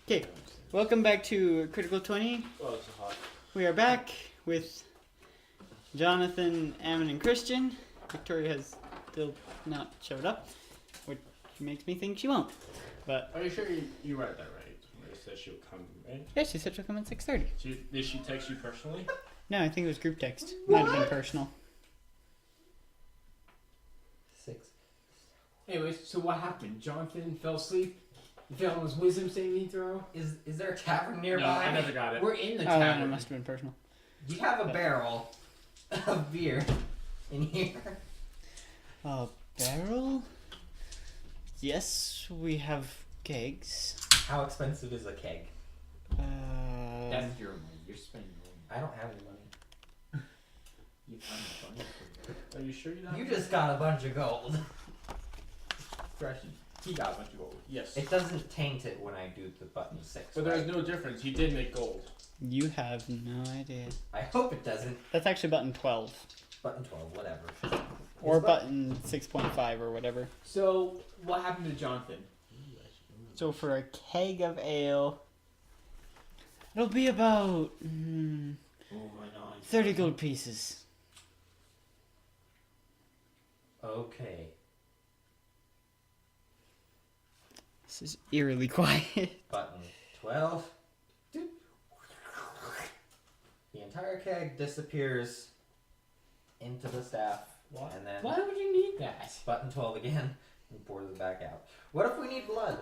Okay, welcome back to Critical 20. Oh, it's hot. We are back with Jonathan, Ammon, and Christian. Victoria has still not showed up, which makes me think she won't. But Are you sure you read that right? Where it says she'll come, right? yeah, she said she'll come at 6:30. Did she text you personally? No, I think it was group text. Might have been personal. 6. Anyways, so what happened? Jonathan fell asleep. He fell on his wisdom saving throw. Is there a tavern nearby? No, I never got it. We're in the Oh, no, tavern. it must have been personal. Do you have a barrel of beer in here? A barrel? Yes, we have kegs. How expensive is a keg? That's your money. You're spending money. I don't have any money. You found the money. Are you sure you don't? You just got a bunch of gold. Fresh. He got a bunch of gold. Yes. It doesn't taint it when I do the button 6. But there's no difference. He did make gold. You have no idea. I hope it doesn't. That's actually button 12. Button 12, whatever. Or It's button 6.5 or whatever. So, what happened to Jonathan? So for a keg of ale, it'll be about Oh my god. 30 gold pieces. Okay. This is eerily quiet. Button 12. Doop. The entire keg disappears into the staff. What? And then Why would you need that? button 12 again and pours it back out. What if we need blood?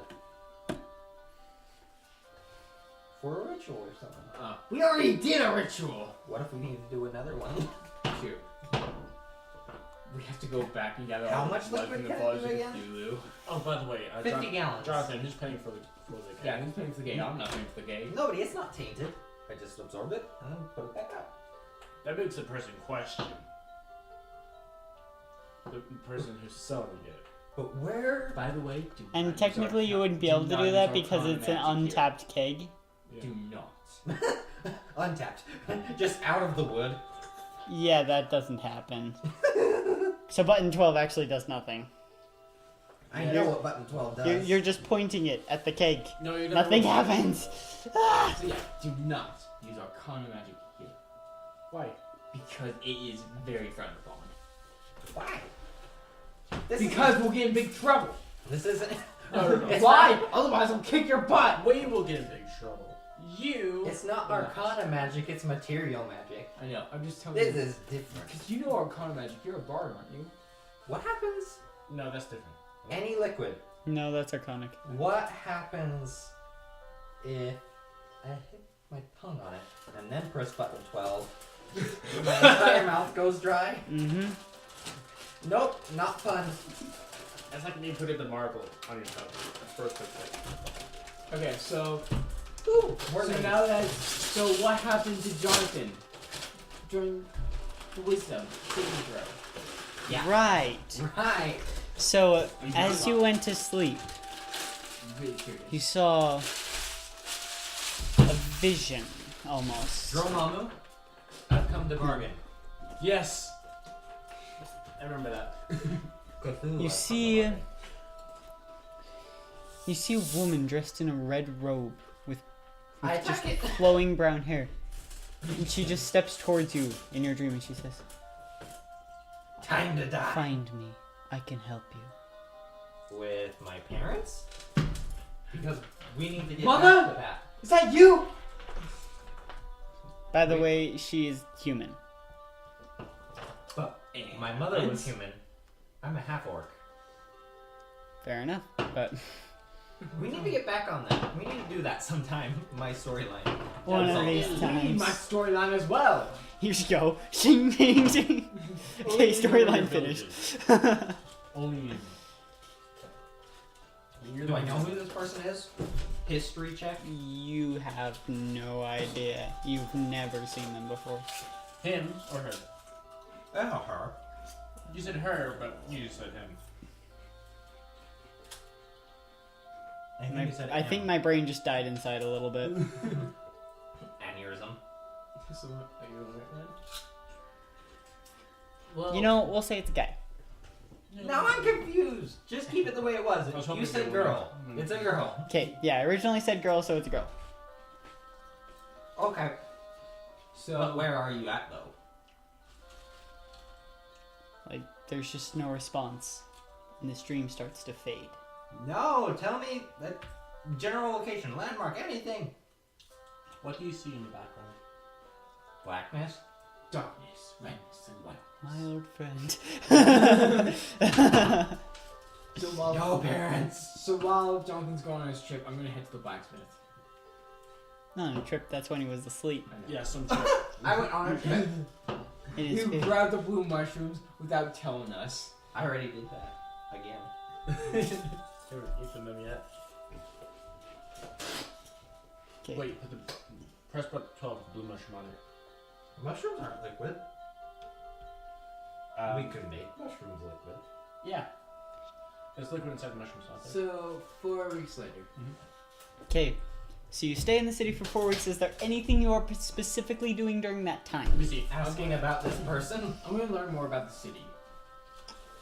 For a ritual or something. We already did a ritual. What if we need to do another one? Shoot. We have to go back and gather How all much the blood liquid from the can I fudge do and again? Cthulhu. Oh, by the way, 50 gallons. Jonathan, who's paying for the game? Yeah, who's paying for the game? I'm not paying for the game. Nobody, it's not tainted. I just absorbed it and then put it back out. That makes the person question. The person who's selling it. But where? By the way, do And not technically use you our- wouldn't be able to not do use that our because common it's an magic here. untapped keg. Yeah. Do not. Untapped. Just out of the wood. Yeah, that doesn't happen. So button 12 actually does nothing. I know what button 12 does. You're just pointing it at the keg. No, you're Nothing happens. Ah! So yeah, do not use Arcana magic here. Why? Because it is very frowned upon. Why? This Because we'll get in big trouble. This isn't. No. It's Why? not- Otherwise I'll kick your butt. We will get in big trouble. You. It's not We're Arcana magic, it's material magic. I know, I'm just telling This you. is different. Because you know Arcana magic, you're a bard, aren't you? What happens? No, that's different. Any liquid. No, that's iconic. What happens if I hit my tongue on it and then press button 12? My entire mouth goes dry? Mm-hmm. Nope, not fun. That's like me putting the marble on your tongue. That's first thing. Okay, so Ooh, so what happened to Jonathan during the wisdom saving throw? Yeah. Right. Right. So as you went to sleep, I'm really curious. you saw a vision, almost. Dromamu, I've come to bargain. Yes. I remember that. Cthulhu, You I've see- come to You see a woman dressed in a red robe with I just attack it. flowing brown hair. And she just steps towards you in your dream and she says, Time to die. "Find me. I can help you." With my parents? Because we need to get Mother? back to that. Is that you? By the way, she is human. But my mother was human. I'm a half orc. Fair enough, but We need to get back on that. We need to do that sometime. My storyline. one of That's these You need my times. storyline as well. Here you go. Shing, ding, ding. Okay, storyline finished. Only in. Do I know who this person is? History check. You have no idea. You've never seen them before. Him or her? Oh, her. You said her, but you just said him. I think my brain just died inside a little bit. aneurysm. So, are you alright then? Well, You know, we'll say it's a guy. Now I'm confused. Just keep it the way it was. I was hoping You to said get girl. one. It's a girl. Okay, yeah, I originally said girl, so it's a girl. Okay. So But where are you at though? Like, there's just no response, and the stream starts to fade. No, tell me that general location, landmark, anything. What do you see in the background? Blackness. darkness, redness, and white. My old friend. So while Yo, parents. So while Jonathan's going on his trip, I'm gonna head to the blacksmith. Not on a trip, that's when he was asleep. I know. Yeah, some trip. I went on a trip. It is You fade. grabbed the blue mushrooms without telling us. I already did that. Again. Haven't eaten them yet. Okay. Wait, put the press button 12 blue mushroom on it. Mushrooms aren't liquid. Um, We could make mushrooms liquid. Yeah. There's liquid inside the mushrooms, not there. So 4 weeks later. Okay, so you stay in the city for 4 weeks. Is there anything you are specifically doing during that time? Let me see. Asking about this person. I'm gonna learn more about the city.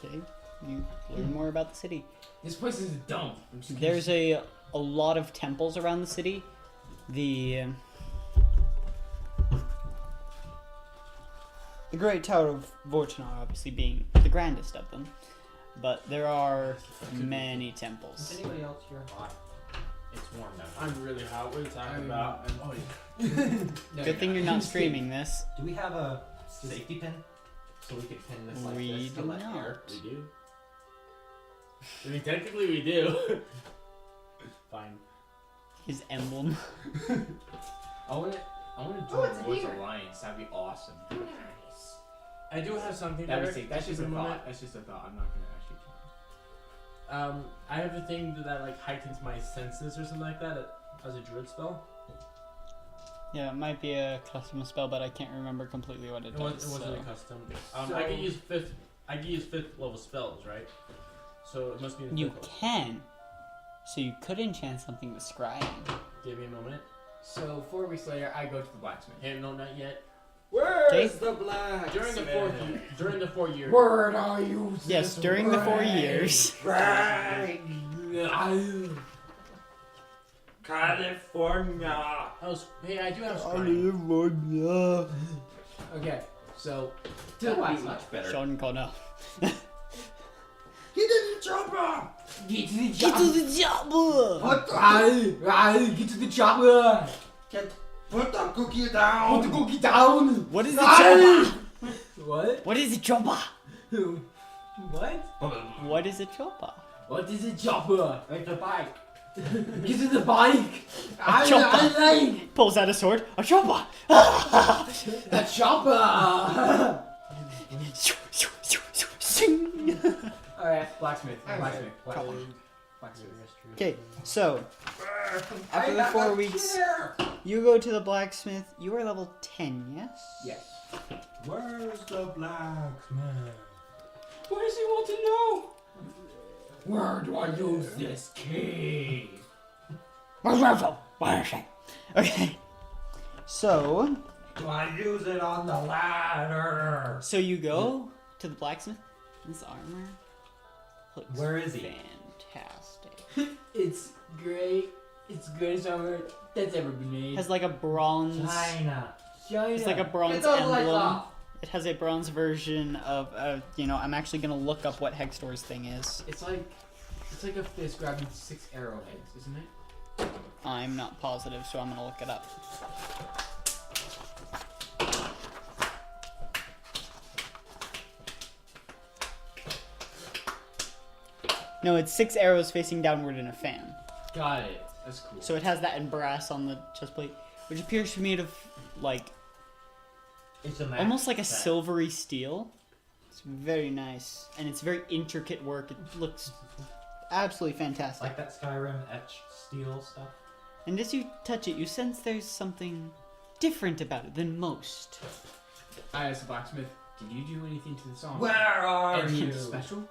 Okay, you learn more about the city. This place is a dump. I'm just There's a lot of temples around the city. The Great Tower of Vortinar obviously being the grandest of them, but there are many Is temples. anybody else here hot? It's warm now. I'm really hot. What are you talking I'm- about? I'm- Oh, yeah. No, Good thing you're not streaming this. Do we have a safety pin? So we could pin this like We this to do let air. not. We do. I mean, technically we do. Fine. His emblem. I wanna Oh, join it's the Wars here. Alliance. That'd be awesome. Nice. I do have something That'd be there. sick. That's just a Keep in mind. thought. That's just a thought. I'm not gonna actually. I have a thing that like heightens my senses or something like that as a druid spell. Yeah, it might be a custom spell, but I can't remember completely what it It does. wasn't so. a custom. So- I can use fifth level spells, right? So it must be. The You fifth can. So you could enchant something with scrying. one. Give me a moment. So 4 weeks later, I go to the blacksmith. Hey, no, not yet. Where's the black? During the 4 years. Word are you? Yes, during the 4 years. Right. California. Hey, I do have scrying. Okay, so to the That'd be blacksmith. much better. Sean Connell. Get in the chopper. Get to the Get job. to the job! Put the, Get to the chopper. put the cookie down. Put the cookie down. What is the chopper? What? What is a chopper? What? What is a chopper? What is a chopper? It's a bike. Get to the bike. chopper. I like Pulls out a sword. A chopper! a chopper. Alright, blacksmith. Blacksmith. Okay, so after the I have 4 a weeks, chair. you go to the blacksmith. You are level 10, yes? Yes. Where's the blacksmith? What does he want to know? Where do I use this key? Okay, so Do I use it on the ladder? so you go to the blacksmith. This armor looks Where is he? fantastic. It's great. It's the greatest armor that's ever been made. Has like a bronze. China. China. It's like a bronze Get those lights emblem. off. It has a bronze version of, I'm actually gonna look up what Hextor's thing is. It's like a fist grabbing 6 arrowheads, isn't it? I'm not positive, so I'm gonna look it up. No, it's 6 arrows facing downward in a fan. Got it. That's cool. So it has that in brass on the chest plate, which appears to be made of like It's a almost like a set. silvery steel. It's very nice, and it's very intricate work. It looks absolutely fantastic. Like that Skyrim etched steel stuff. And as you touch it, you sense there's something different about it than most. I asked the blacksmith, did you do anything to this armor? Where are Anything you? special?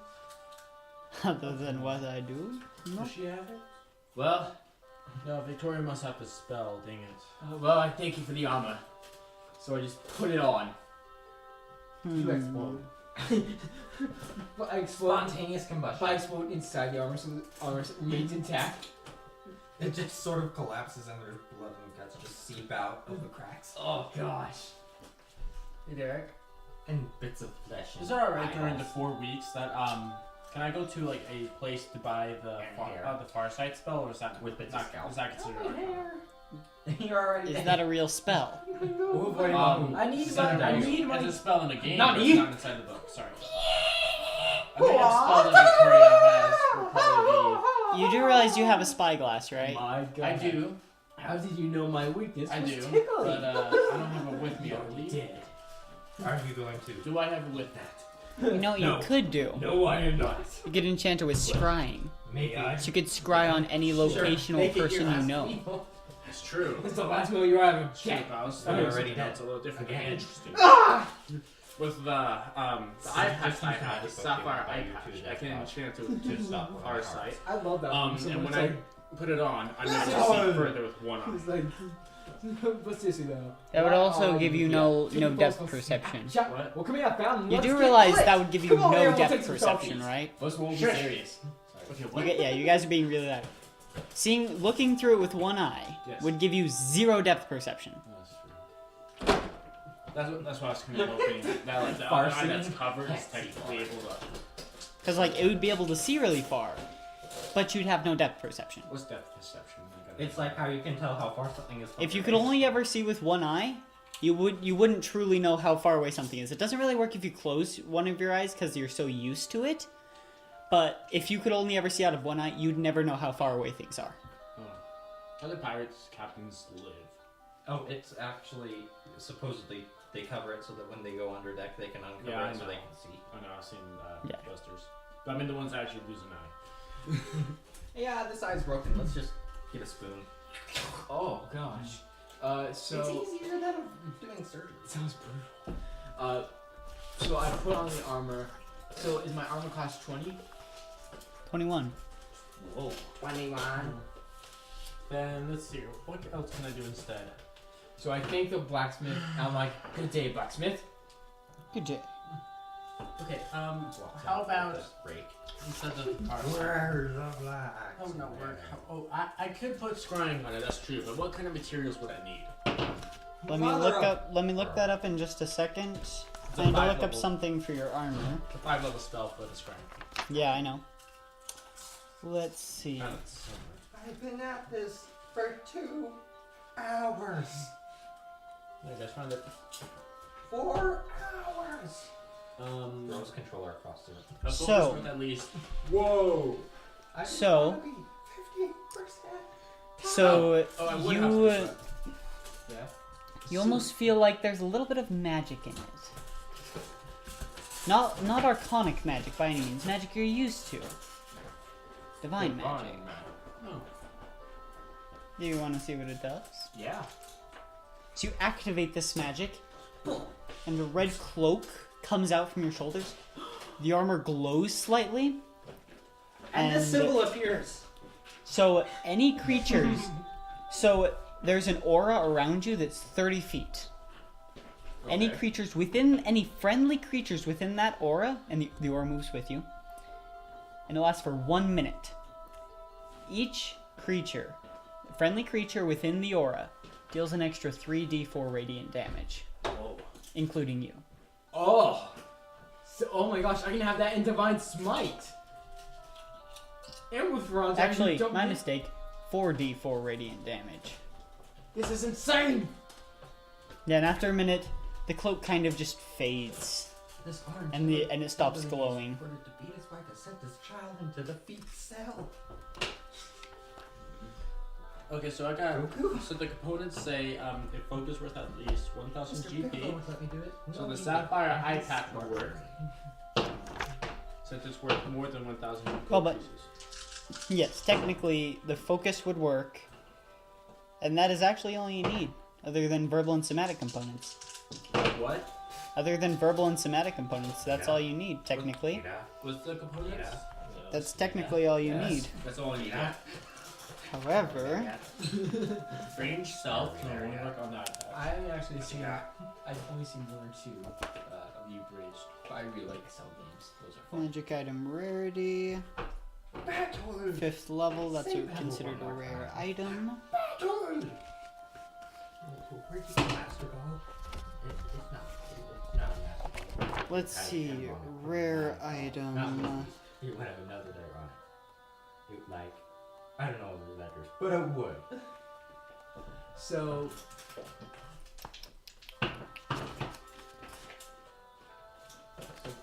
Other than what I do? No. Does she have it? Well, No, Victoria must have the spell. Dang it. well, I thank you for the armor. So I just put it on. Hmm. But I explode. Spontaneous combustion. But I explode inside the armor, so the armor remains intact. It just sort of collapses and there's blood and guts just seep out of the cracks. Oh gosh. Hey Derek. And bits of flesh. Is it alright during the 4 weeks that can I go to like a place to buy the Farsight spell, or is that With bits of scalp. is that considered? You're already. Is that a real spell? I need my. It's a spell in the game, Not but me. it's not inside the book. Sorry. I think a spell that Victoria has would probably You do realize you have a spyglass, right? My be. God. I do. How did you know my weakness? I was do. tickling? But I don't have it with me, I believe. Dead. Are you going to? Do I have it with that? You know what you could do? No, I am not. You could enchant her with scrying. Maybe. So you could scry on any location or person you know. It's true. It's the last meal you're having. Shit, I was I'm thinking already something else a little different. Again. Interesting. Ah! With the eye patch I have, the sapphire eye patch, I can enchant it to stop our sight. I love that. And when I put it on, I'm able to Oh. see further with one eye. It's like, but seriously though. That would also give you no Chicken depth balls. perception. What? Well, come here, I found. You Let's do get realize lit. that would give you Come on, no man, we'll depth take some perception, selfies. right? First one will be Sure. serious. Okay, You guys are being really loud. Looking through it with one eye Yes. would give you 0 depth perception. That's true. That's what I was kind of hoping. That like the other eye that's covered is technically able to. Because, like, it would be able to see really far, but you'd have no depth perception. What's depth perception? It's like how you can tell how far something is from If you your could face. only ever see with one eye, you wouldn't truly know how far away something is. It doesn't really work if you close one of your eyes because you're so used to it. But if you could only ever see out of one eye, you'd never know how far away things are. Other pirates captains live. Oh, it's actually supposedly they cover it so that when they go under deck they can uncover Yeah, I it so know. they can see. I know, I've seen Yeah. posters. But I mean the ones that actually lose an eye. Yeah, this eye's broken. Let's just get a spoon. Oh gosh. So it's easier than doing surgery. sounds brutal. So I put on the armor. So is my armor class 20? 21. Whoa, 21. Then let's see, what else can I do instead? So I thank the blacksmith. I'm like, good day, blacksmith. Good job. Okay, how about break? instead of our Where's the black? How would that work? I could put scrying on it, that's true, but what kind of materials would I need? Let me look that up in just a second. I need to look up something for your armor. The 5-level spell for the scrying. Yeah, I know. Let's see. I've been at this for 2 hours. Yeah, I guys found it. 4 hours. Rose controller across the room. a So- focus with at least. Whoa! I So- want to be 50%. So Oh, I would you have to Yeah. you almost feel like there's a little bit of magic in it. Not arcanic magic by any means. Magic you're used to. Divine magic. No. Do you want to see what it does? Yeah. So you activate this magic, and a red cloak comes out from your shoulders. The armor glows slightly. And the symbol appears. So any creatures... So there's an aura around you that's 30 feet. Any Okay. creatures within... Any friendly creatures within that aura, and the aura moves with you, and it lasts for 1 minute. Each creature, friendly creature within the aura, deals an extra 3d4 radiant damage, Whoa. including you. Oh. So, oh my gosh, I can have that in Divine Smite. And with Ron's Actually, don't my need- mistake. 4d4 radiant damage. This is insane. Yeah, and after a minute, the cloak kind of just fades, This orange and it stops glowing. For it to beat his wife to sent this child into the feet cell. Okay, so I got. So the components say if focus worth at least 1,000 Mr. Piccolo GP. won't let me do it. So No, the he sapphire won't. eye patch would work. Since it's worth more than 1,000 gold Well, but- pieces. Yes, technically, the focus would work, and that is actually all you need, other than verbal and somatic components. What? Other than verbal and somatic components, that's Yeah. all you need, technically. Yeah. What's the components? Yeah. That's technically all you Yes. need. That's all you Yeah. However, Range self can only work on that. I haven't actually seen. Yeah. I've only seen 1 or 2 of the Abridged. But I really like Excel games. Those are fun. Magic item rarity. Battle! 5th level, that's Say battle considered a one more rare time. item. Battle! Where'd you get Master Ball? It's not. It's not a Master Ball. Let's see, rare item. You would have another there on it. It like, I don't know the letters, but it would. So,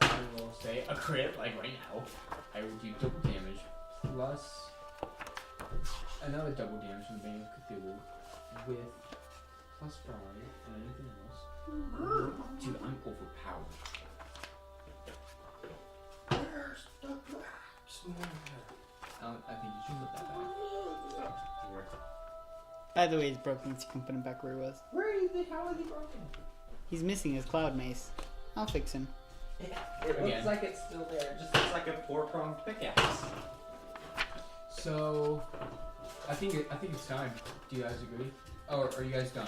I will say a crit, like right now. I will do double damage plus another double damage from the Bane of Cthulhu with plus 5 and anything else. Dude, I'm overpowered. Where's the blacksmith? I think you should put that back. By the way, he's broken, so you can put him back where he was. Where is the hell is he broken? He's missing his cloud mace. I'll fix him. It Again. looks like it's still there. It just looks like a 4-pronged pickaxe. So, I think it's time. Do you guys agree? Or are you guys done?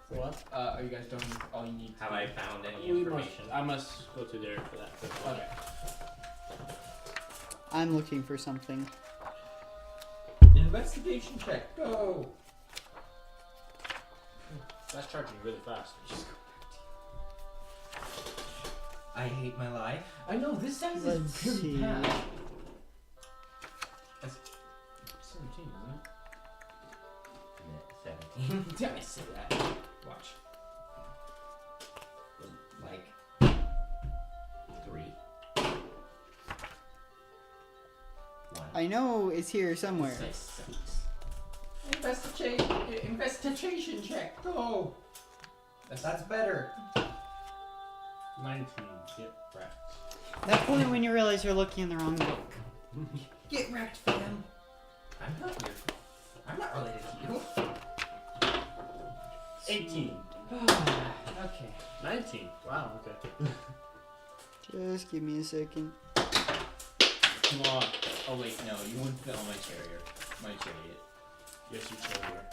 What? Are you guys done with all you need? Have I found any We information? I must go to there for that. Okay. I'm looking for something. Investigation check. Go. That's charging really fast. I hate my life. I know this size Let's is see. really bad. That's 17, isn't it? 17. Did I say that? Watch. Like 3. 1. I know it's here somewhere. Say 6. Investigation check. Go. That's better. 19. Get wrecked. That point when you realize you're looking in the wrong book. Get wrecked, fam. I'm not related to you. 18. Okay. 19. Wow, okay. Just give me a second. Come on. Oh wait, no, you wouldn't fit on my chariot. My chariot. Yes, you should here.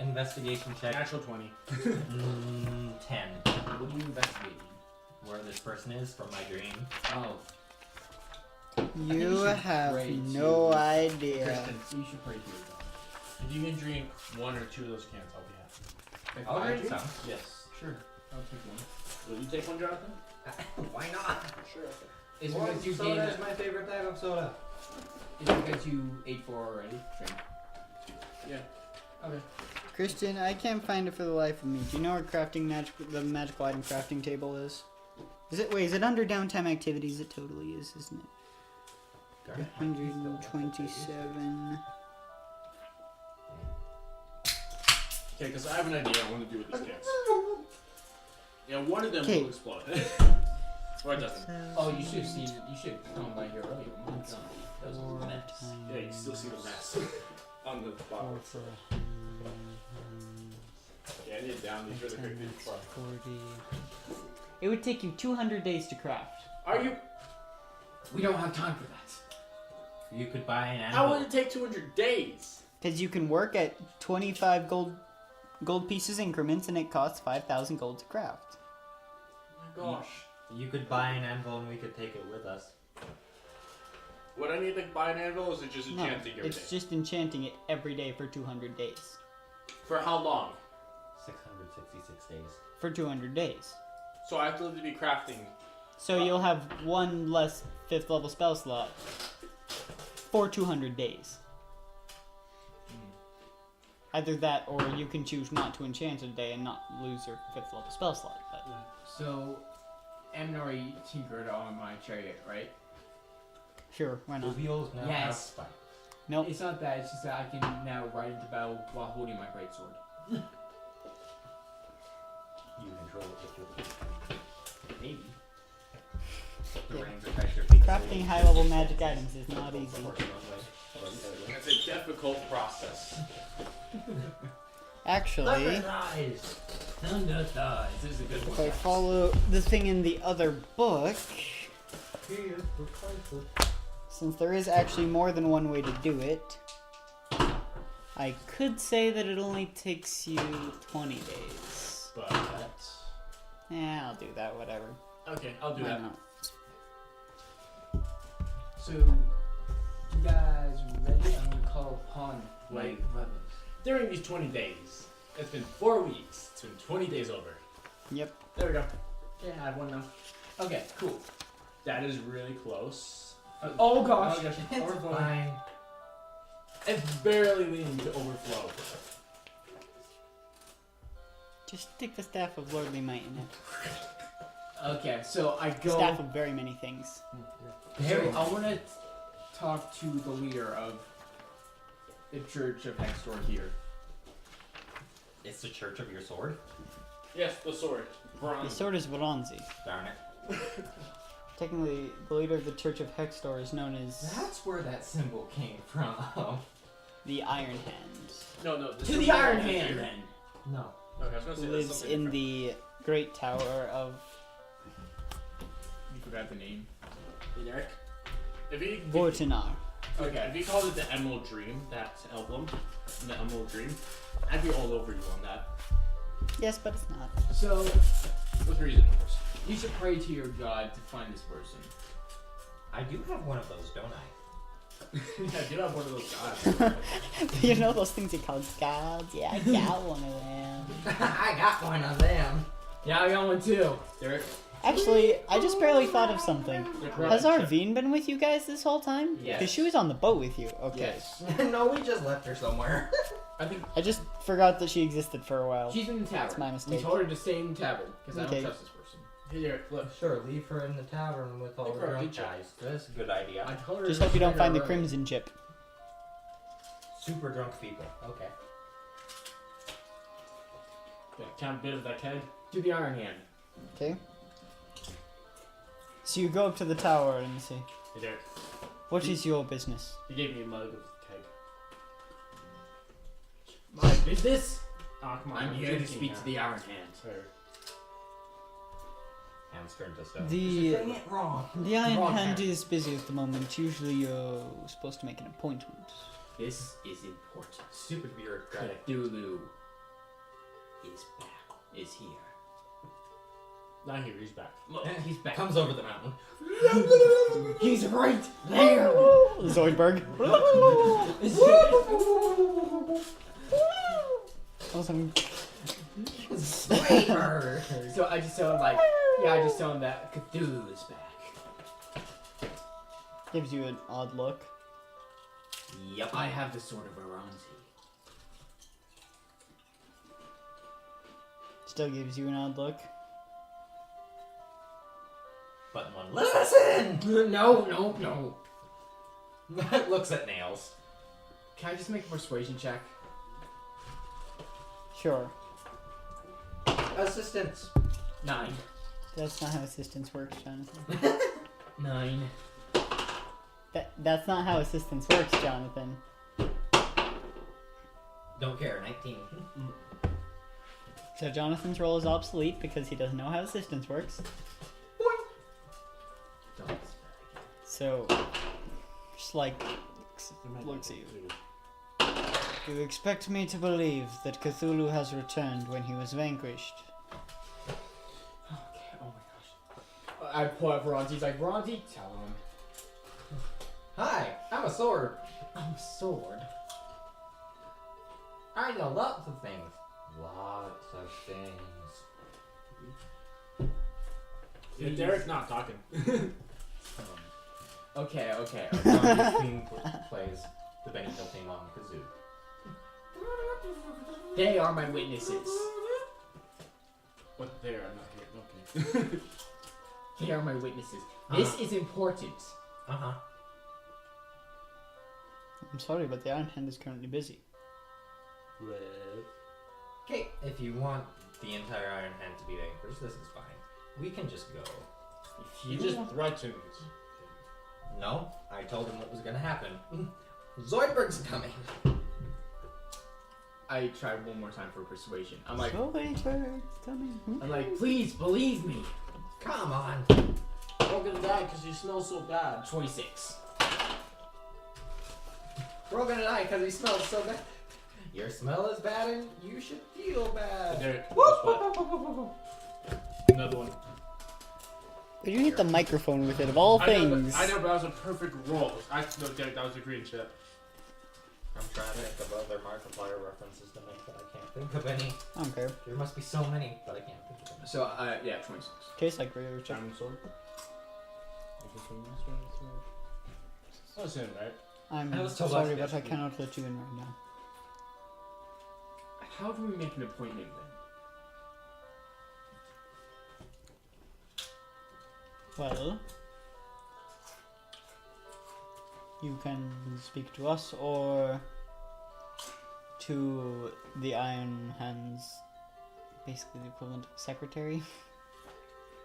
Investigation check. Natural 20. 10. What are you investigating? Where this person is from my dream. Oh, You you should have pray no to idea. Kristen, you should pray to your God. If you can drink 1 or 2 of those cans, I'll be happy. If I'll I drink do- some. Yes. Sure, I'll take one. Will you take one, Jonathan? Why not? Sure. Is it because you soda gained is my favorite type of soda. Is it because you ate 4 already? Drink. Yeah. Okay. Christian, I can't find it for the life of me. Do you know where the magical item crafting table is? Is it under downtime activities? It totally is, isn't it? 127. Okay, because I have an idea I want to do with these cans. Yeah, one of them Okay. will explode. Or it doesn't. Oh, you should have seen. You should have come by here earlier. Oh my God. That was a mess. Yeah, you still see the mess on the bottom. Yeah, I need down these really quickly. 40. It would take you 200 days to craft. Are you? We don't have time for that. You could buy an How animal. would it take 200 days? Because you can work at 25 gold pieces increments, and it costs 5,000 gold to craft. Oh my gosh. You could buy an anvil and we could take it with us. Would I need to buy an anvil, or is it just No, enchanting every day? it's just enchanting it every day for 200 days. For how long? 666 days. For 200 days. So I have to live to be crafting. So you'll have one less 5th level spell slot for 200 days. Either that, or you can choose not to enchant a day and not lose your 5th level spell slot. But So, Aminori tinkered on my chariot, right? sure, why The not? wheels now have Yes. spikes. Nope. It's not that. It's just that I can now ride into battle while holding my greatsword. You control it with your Maybe. The Yeah. reins affect your feet. Crafting high level magic items is not easy. It's a difficult process. Actually, thighs. Thunder thighs. This is a good if one. I follow the thing in the other book, since there is actually more than one way to do it, I could say that it only takes you 20 days. But Yeah, I'll do that, whatever. Okay, I'll do Why that. not? So, you guys ready? I'm gonna call upon Wait. my brothers. During these 20 days, it's been 4 weeks. It's been 20 days over. Yep. There we go. Yeah, I have one now. Okay, cool. That is really close. Oh gosh. Oh gosh, It's overflow. fine. It's barely leaning to overflow. Just stick the staff of lordly might in it. Okay, so I go. Staff of very many things. So I want to talk to the leader of the Church of Hextor here. It's the Church of your sword? Yes, the sword. The Bronze. sword is Bronzy. Darn it. Technically, the leader of the Church of Hextor is known as That's where that symbol came from. the Iron Hand, No, To the Iron Hand, then. No. Okay, I was gonna who say that's lives something in different. the Great Tower of You forgot the name. Hey, Derek. If you Vortinar. okay, if you called it the Emerald Dream, that emblem, the Emerald Dream, I'd be all over you on that. Yes, but it's not. So, With reason, of course. you should pray to your God to find this person. I do have one of those, don't I? Yeah, I do have one of those guys. You know those things you call gods? Yeah, I got one of them. I got one of them. Yeah, I got one too. Derek, Actually, I just barely thought of something. Derek, Has check. Arvine been with you guys this whole time? Yes. Because she was on the boat with you. Okay. Yes. No, we just left her somewhere. I think I just forgot that she existed for a while. She's in the tavern. That's my We mistake. told her to stay in the tavern because I Okay. don't trust this person. hey, Derek, look. Sure, leave her in the tavern with all Look the for a drunk good job. guys. That's a good idea. I told her. Just to hope you don't stay find the around. Crimson Chip. Super drunk people. Okay. Yeah, count a bit of that keg. To the Iron Hand. Okay. So you go up to the tower and say, Hey, Derek. "What is your business?" He gave me a mug of keg. My business? Ah, come on. I'm here to drinking speak now. to the Iron Hand. Sir. Hands turned to stone. The Doing it wrong. the Iron Wrong Hand hand. is busy at the moment. Usually you're supposed to make an appointment. This is important. Stupid bureaucratic. Cthulhu is back. Is here. Not here, he's back. Look, he's back. Comes over the mountain. He's right there. Zoidberg. Awesome. Swiper. So I just tell him I just tell him that Cthulhu is back. Gives you an odd look. Yep. I have the sword of Aronzi. Still gives you an odd look. Button one. Listen. No. Looks at nails. Can I just make a persuasion check? Sure. Assistance. 9. That's not how assistance works, Jonathan. 9. That's not how assistance works, Jonathan. Don't care. 19. So Jonathan's roll is obsolete because he doesn't know how assistance works. Don't. So, just like, looks at you. You expect me to believe that Cthulhu has returned when he was vanquished? Okay, oh my gosh. I pull up Aronzi. He's like, Aronzi, tell him. Hi. I'm a sword. I'm a sword. I know lots of things. Lots of things. Yeah, Derek's not talking. Okay. Aronzi's queen plays the Benny Hill theme on kazoo. They are my witnesses. What there? I'm not here. Okay. They are my witnesses. This is important. Uh-huh. I'm sorry, but the Iron Hand is currently busy. Okay, if you want the entire Iron Hand to be vanquished, this is fine. We can just go. If You just threatened. No, I told him what was gonna happen. Zoidberg's coming. I try one more time for persuasion. I'm like, Zoidberg's coming. please believe me. Come on. We're gonna die because you smell so bad. 26. We're all gonna die because he smells so bad. Your smell is bad and you should feel bad. Derek, guess what? Another one. But you hit the microphone with it, of all things. I know, but that was a perfect roll. That was a green chip. I'm trying to think of other Markiplier references to make, but I can't think of any. I don't care. There must be so many, but I can't think of any. So, yeah, 26. Tastes like regular chip. Diamond sword. That's it, right? I'm I was told sorry, last but I yesterday. cannot let you in right now. How do we make an appointment then? Well, you can speak to us or to the Iron Hands, basically the equivalent of secretary.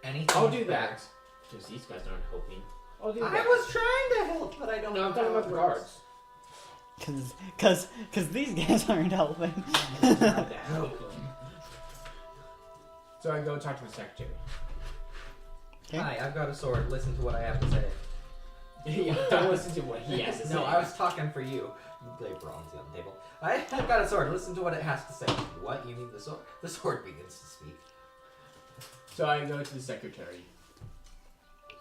Anything. I'll do that. Because these guys aren't helping. I'll do I that. was trying to help, but I don't No, know I'm talking how about the it works. guards. Cause these guys aren't helping. I'm trying to help them. So I go talk to the secretary. Okay. Hi, I've got a sword. Listen to what I have to say. Yeah, don't listen to what he has to say. No, I was talking for you. You lay bronze on the table. I've got a sword. Listen to what it has to say. What? You mean the sword? The sword begins to speak. So I go to the secretary.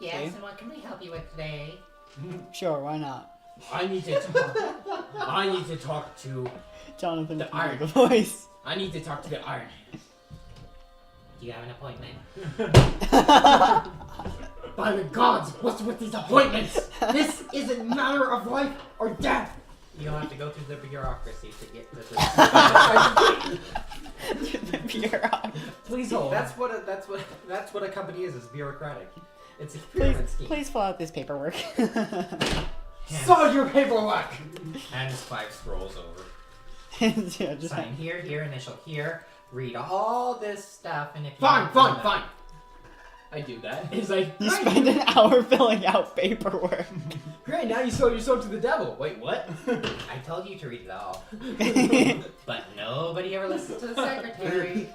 Yes, Okay. and what can we help you with today? Sure, why not? I need to talk. I need to talk to. Jonathan, The can Iron do the voice. I need to talk to the Iron Hands. Do you have an appointment? By the gods, what's with these appointments? This is a matter of life or death. You'll have to go through the bureaucracy to get to this. Please hold. That's what a company is bureaucratic. It's a Please, pyramid scheme. please fill out this paperwork. Saw your paperwork. And 5 scrolls over. Yeah, just Sign here, here, initial here. Read all this stuff, and if you Fine, want fine, to- fine. I do that. It's like, you great, spend an hour filling out paperwork. great, now you sold your soul to the devil. Wait, what? I told you to read it all, but nobody ever listens to the secretary.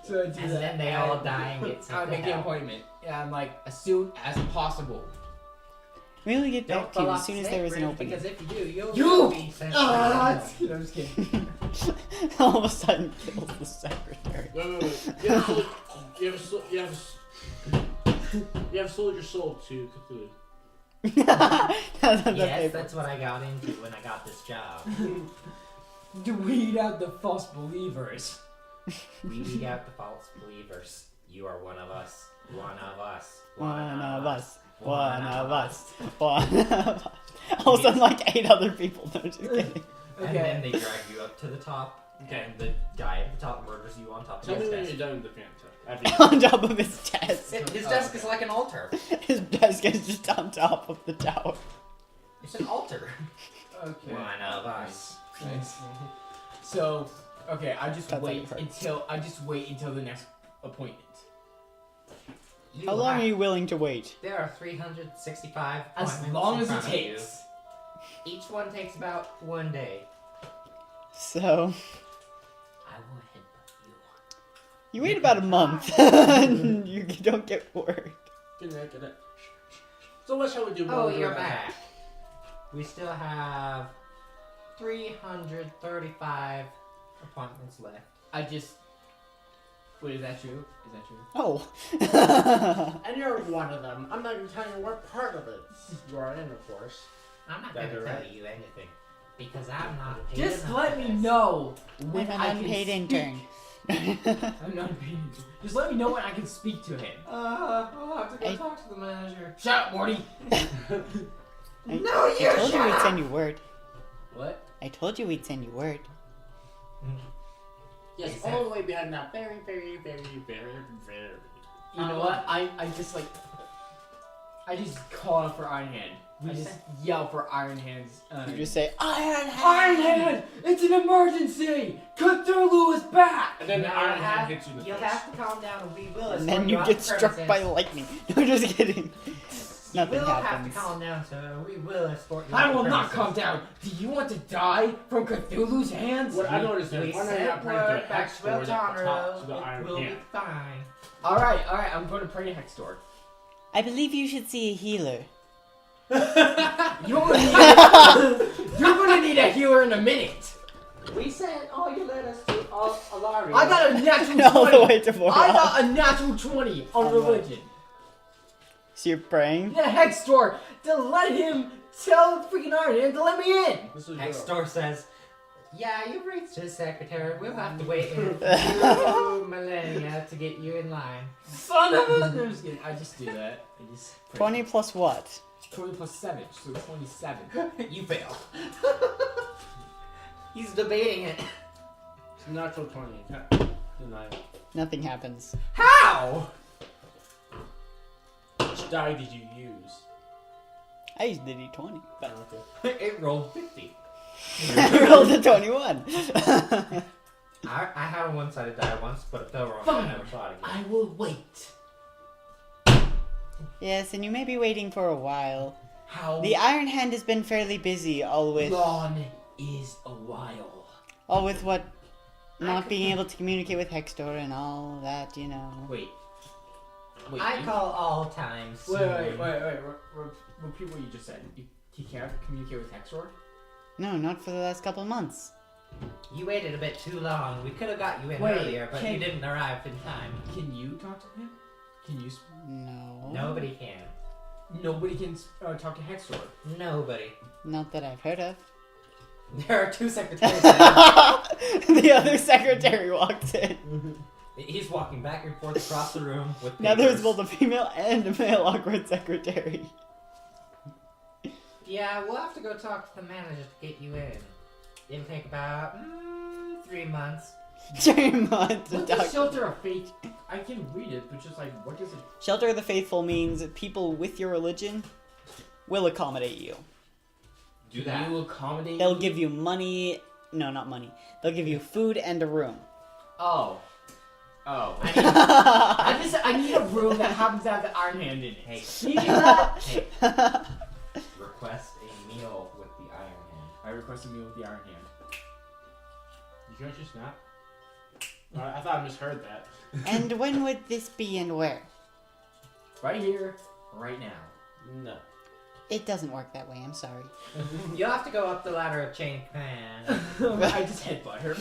So I do And that. then they all die and get I sent to make an hell. appointment. And I'm like, as soon as possible. We only get Don't back to you fall as off soon as there is an sacred, opening. Because if you do, you'll You! be sent to Ah, hell. no, I'm just kidding. All of a sudden, kills the secretary. Wait. You have sold your soul to Cthulhu. That's the Yes, paper. that's what I got into when I got this job. To weed out the false believers. We weed out the false believers. You are one of us. One of us. One of us. One of us. One of us. All of a sudden, like 8 other people. No, just kidding. And then they drag you up to the top. Okay. And the guy at the top murders you on top of Tell me his when desk. you're done with the fantasy. On top of his desk. His desk is like an altar. His desk is just on top of the tower. It's an altar. Okay. One of us. Nice. So, okay, I just That's how wait it hurts. until the next appointment. How long are you willing to wait? There are 365 As appointments long in as it front of you. takes. Each one takes about 1 day. So, I will headbutt you. you wait about a month. and you don't get word. Good night. So what shall we do? Oh, while we're you're doing that? back. We still have 335 appointments left. I just. Wait, is that true? Is that true? Oh. And you're one of them. I'm not even telling you what part of it you are in, of course. I'm not That's going to all tell right. you anything. Because I'm not paid Just enough let for me this. know I'm when an I can unpaid speak. intern. I'm not paid intern. Just let me know when I can speak to him. I'll have to go I- talk to the manager. Shut up, Morty. I No, told you shut we'd up! send you word. What? I told you we'd send you word. Yes, Is all that- the way behind that. Very. You know what? I just call out for Iron Hand. I just yell for Iron Hand's. You just say, Iron Hand! Iron Hand! It's an emergency! Cthulhu is back! And then the Now Iron you'll Hand have- hits you in the You'll face. have to calm down and we will And escort then you out get the struck by premises. lightning. No, just kidding. You Nothing will happens. have to calm down, so we will escort you I out will the not premises. calm down! Do you want to die from Cthulhu's hands? What I don't understand, We why not you sent not praying to word the back hex to door at the top Beltano. to the It Iron will Hand? be fine. Alright, I'm going to pray to Hex Door. I believe you should see a healer. You're gonna need a healer in a minute! We sent all your letters to Alaria. I got a natural 20! All the way to I got a natural 20 on On what? religion. So you're praying? Yeah, Hex Door, to let him tell freaking Iron Hand to let me in. This was Next your- door says, "Yeah, you've reached his secretary. We'll have to wait a few millennia to get you in line." Son of a... No, I'm just kidding. I just do that. I just... 20 plus what? 20 plus 7, so 27. You fail. He's debating it. It's natural 20. Deny it. Nothing happens. How? Which die did you use? I used the d20, but Okay. It rolled 50. I rolled a 21. I had a one-sided die once, but it fell wrong. Fine. I never saw it again. I will wait. Yes, and you may be waiting for a while. How The Iron Hand has been fairly busy, all with long is a while? what not being able to communicate with Hextor and all that, you know. Wait. I call all times. Wait. Repeat what you just said. He can't communicate with Hexor? No, not for the last couple of months. You waited a bit too long. We could have got you in Wait, earlier, but you didn't arrive in time. Can you talk to him? Can you... No. Nobody can. Nobody can talk to Hexor. Nobody. Not that I've heard of. There are two secretaries. The other secretary walks in. He's walking back and forth across the room with Now there's papers. both a female and a male awkward secretary. Yeah, we'll have to go talk to the manager to get you in. It'll take about 3 months. 3 months of What's the talk. Shelter of Fate? I can read it, but just like, what does it... Shelter of the Faithful means people with your religion will accommodate you. Do that. You accommodate They'll me? give you money. No, not money. They'll give you food and a room. Oh. Oh. Hey. I need a room that happens to have the Iron Hand in it. Hey. Can you do that? Hey, request a meal with the Iron Hand. I request a meal with the Iron Hand. You can't just snap? I thought I misheard that. And when would this be and where? Right here, right now. No. It doesn't work that way, I'm sorry. You'll have to go up the ladder of chain command. I just headbutt her.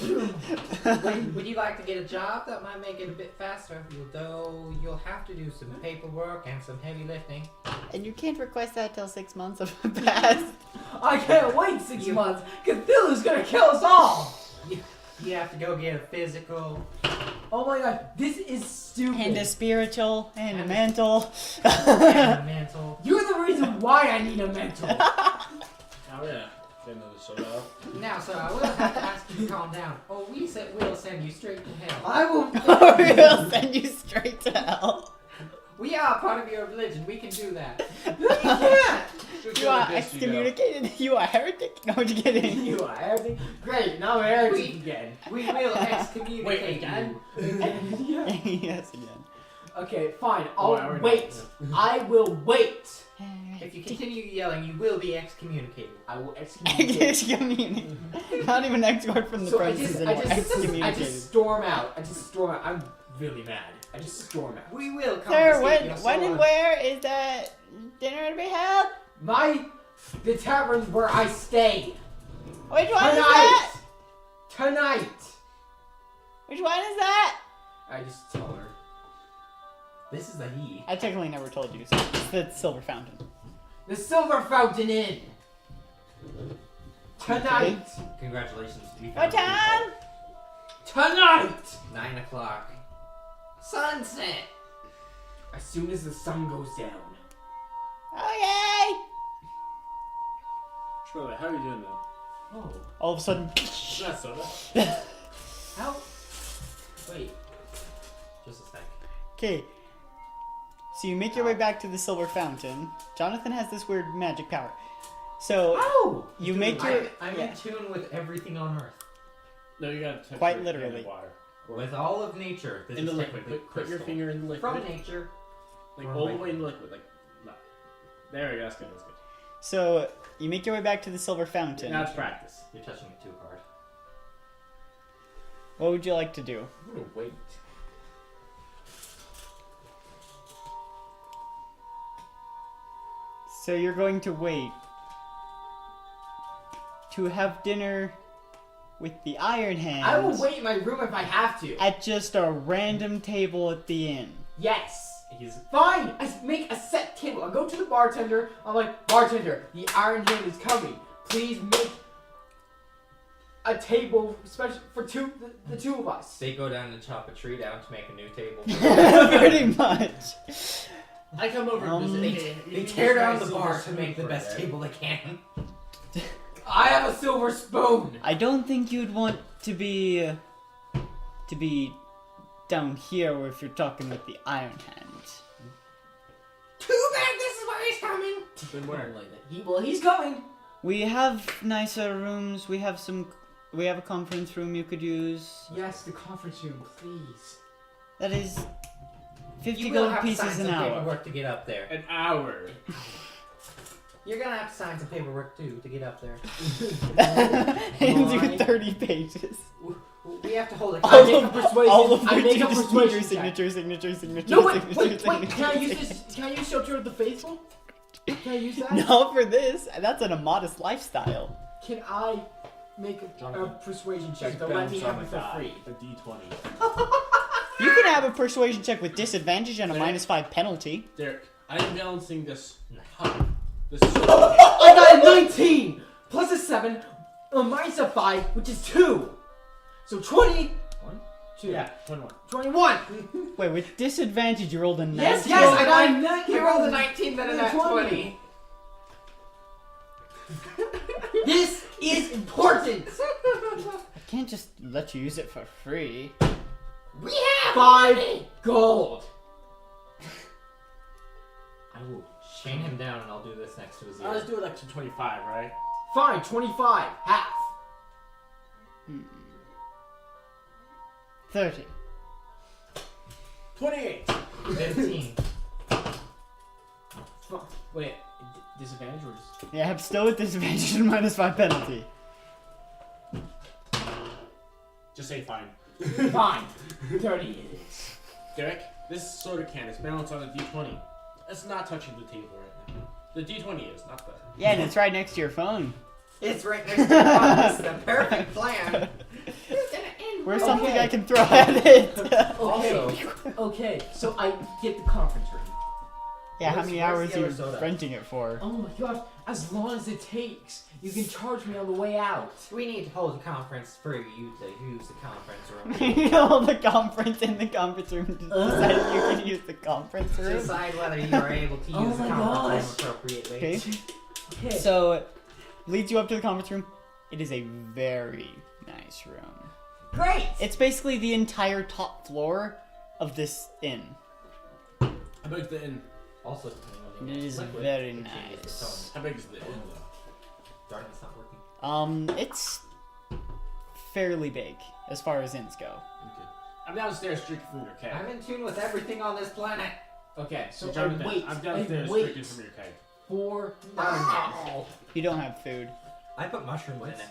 Would you like to get a job? That might make it a bit faster. Though you'll have to do some paperwork and some heavy lifting. And you can't request that till 6 months have passed. I can't wait 6 months. Cthulhu's gonna kill us all. You have to go get a physical. Oh my god, this is stupid. And a spiritual, and a mental. And a mantle. You're the reason why I need a mental. Oh yeah. Get another soda up. Now, sir, I will have to ask you to calm down, or we'll send you straight to hell. I will. We'll send you straight to hell. We are part of your religion. We can do that. No, you can't. You are excommunicated. You are heretic. No, I'm just kidding. You are heretic. Great, now I'm heretic again. We will excommunicate Wait, again? Yeah. Yes, again. Okay, fine. Oh, I I'll already wait. know. I will wait. If you continue yelling, you will be excommunicated. I will excommunicate. Excommunicated. Not even escort from the So I premises just, anymore. I Excommunicated. just storm out. I just storm out. I'm really mad. I just storm out. We will Sir, confiscate your when and sword. where is that dinner to be held? The tavern's where I stay. Which one is Tonight. that? Tonight. Which one is that? I just tell her. This is the he. I technically never told you. So it's the Silver Fountain. The Silver Fountain Inn. Tonight. Congratulations. We What found people. time? Tonight. 9 o'clock. Sunset. As soon as the sun goes down. Okay. Shirley, how are you doing now? Oh. All of a sudden. It's not soda. How? Wait. Just a sec. Okay. So you make your way back to the Silver Fountain. Jonathan has this weird magic power. So Oh. you make your I'm yeah. in tune with everything on Earth. No, you gotta touch Quite your literally. hand in water. With all of nature. This In the is liquid. technically Put your crystal. finger in the liquid. From nature. Like Or all the like- way in the liquid. Like, no. There we go. That's good. That's good. So you make your way back to the Silver Fountain. Now it's practice. You're touching it too hard. What would you like to do? I'm gonna wait. So you're going to wait to have dinner with the Iron Hand I will wait in my room if I have to. at just a random table at the inn. Yes. Fine! I make a set table. I go to the bartender. I'm like, bartender, the Iron Hand is coming. Please make a table special for the two of us. They go down and chop a tree down to make a new table. Pretty much. I come over and visit. They tear down the bar to make the best table they can. I have a silver spoon. I don't think you'd want to be down here if you're talking with the Iron Hand. Too bad this is where he's coming. Then where? He's coming. We have nicer rooms. We have a conference room you could use. Yes, the conference room, please. That is 50 You will gold have to sign pieces an some hour. paperwork to get up there. An hour. You're gonna have to sign some paperwork too to get up there. Hands you 30 pages. We have to hold a I make a persuasion. All of I which make are a just persuasion signature. No, wait. Can I use this? Can I use Shelter of the Faithful? Can I use that? Not for this. That's an immodest lifestyle. Can I make a Jonathan, persuasion check Just to let me bounce on have it the for die. free? A D20. You can have a persuasion check with disadvantage and a There. -5 penalty. Derek, I am balancing this. This. I got a 19 plus a 7, minus a 5, which is 2. So 20. 2. Yeah, 21. 21. Wait, with disadvantage you rolled a 19. Yes, I got a 19. He rolled a 19, then a nat 20. This is important. I can't just let you use it for free. We have 5 gold. I will chain him down and I'll do this next to his ear. Let's do it like to 25, right? Fine, 25. Half. 30. 28. 15. Wait, disadvantage or just... Yeah, I'm still with disadvantage and -5 penalty. Just say fine. Fine. 30 it is. Derek, this soda can is balanced on a D20. It's not touching the table right now. The D20 is, not the... Yeah, and it's right next to your phone. It's right next to the phone. This is the perfect plan. Where's something Okay. I can throw at it? Okay. Okay, so I get the conference room. Yeah, how Where's- many where's hours the are other you soda? renting it for? Oh my gosh, as long as it takes. You can charge me on the way out. We need to hold a conference for you to use the conference room. You know, the conference in the conference room to decide if you can use the conference room. Decide whether you are able to Oh use the my conference gosh. room appropriately. Okay, Okay. so leads you up to the conference room. It is a very nice room. Great! It's basically the entire top floor of this inn. How big is the inn? Also, depending on the It is liquid, very it changes the nice. How big is the inn, though? tone. Darkness not working. It's fairly big as far as inns go. Okay. I'm downstairs drinking from your keg. I'm in tune with everything on this planet. Okay, so Jonathan, I wait. I'm I downstairs wait drinking from your keg. for Iron You don't have food. I put mushrooms in it.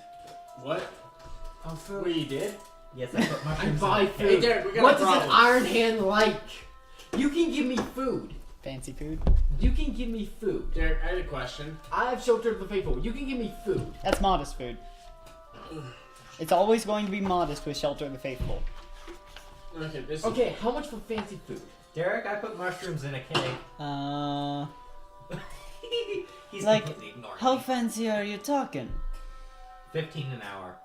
What? Oh, food. What you did? Yes, I put I mushrooms buy in it. food. Hey, Derek, we got What a does an problem. Iron Hand like? You can give me food. Fancy food? You can give me food. Derek, I had a question. I have Shelter of the Faithful. You can give me food. That's modest food. It's always going to be modest with Shelter of the Faithful. Okay, this Okay, how much for fancy food? Derek, I put mushrooms in a cake. He's Like, completely ignoring how me. fancy are you talking? 15 an hour.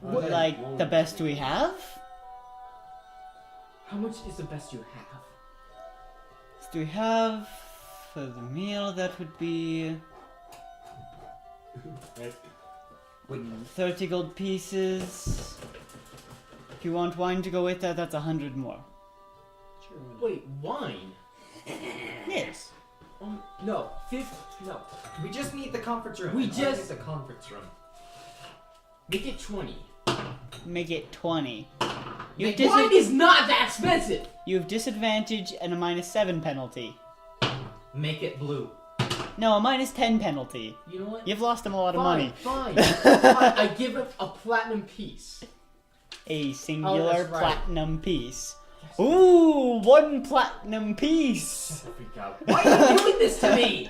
What- Like, the best we have? How much is the best you have? Do we have for the meal? That would be Right. 30 gold pieces. If you want wine to go with that, that's 100 more. Wait, wine? Yes. No, no. We just need the conference room. We and just- need the conference room. Make it 20. Make it 20. You have, Wine is not that expensive! you have disadvantage and a -7 penalty. Make it blue. No, a -10 penalty. You know what? You've lost him a lot of money. Fine. Fine. I give him a platinum piece. A singular that's right. platinum piece. Ooh, 1 platinum piece. Freak out. Why are you doing this to me?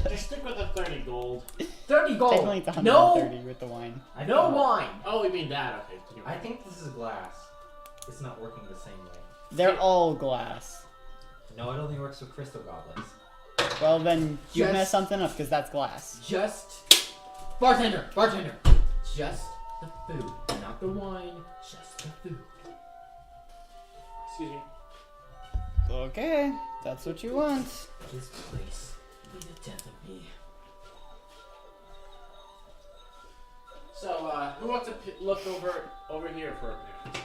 Just stick with the 30 gold. 30 gold. Technically, it's No, 130 with the wine. no wine. Oh, we mean that. Okay. Continue. I think this is glass. It's not working the same way. They're all glass. No, it only works with crystal goblets. Well, then you Just- messed something up because that's glass. Just bartender. Just the food, not the wine. Just the food. Excuse me. Okay, that's what you want. This place will be the death of me. So, who wants to look over here for a minute?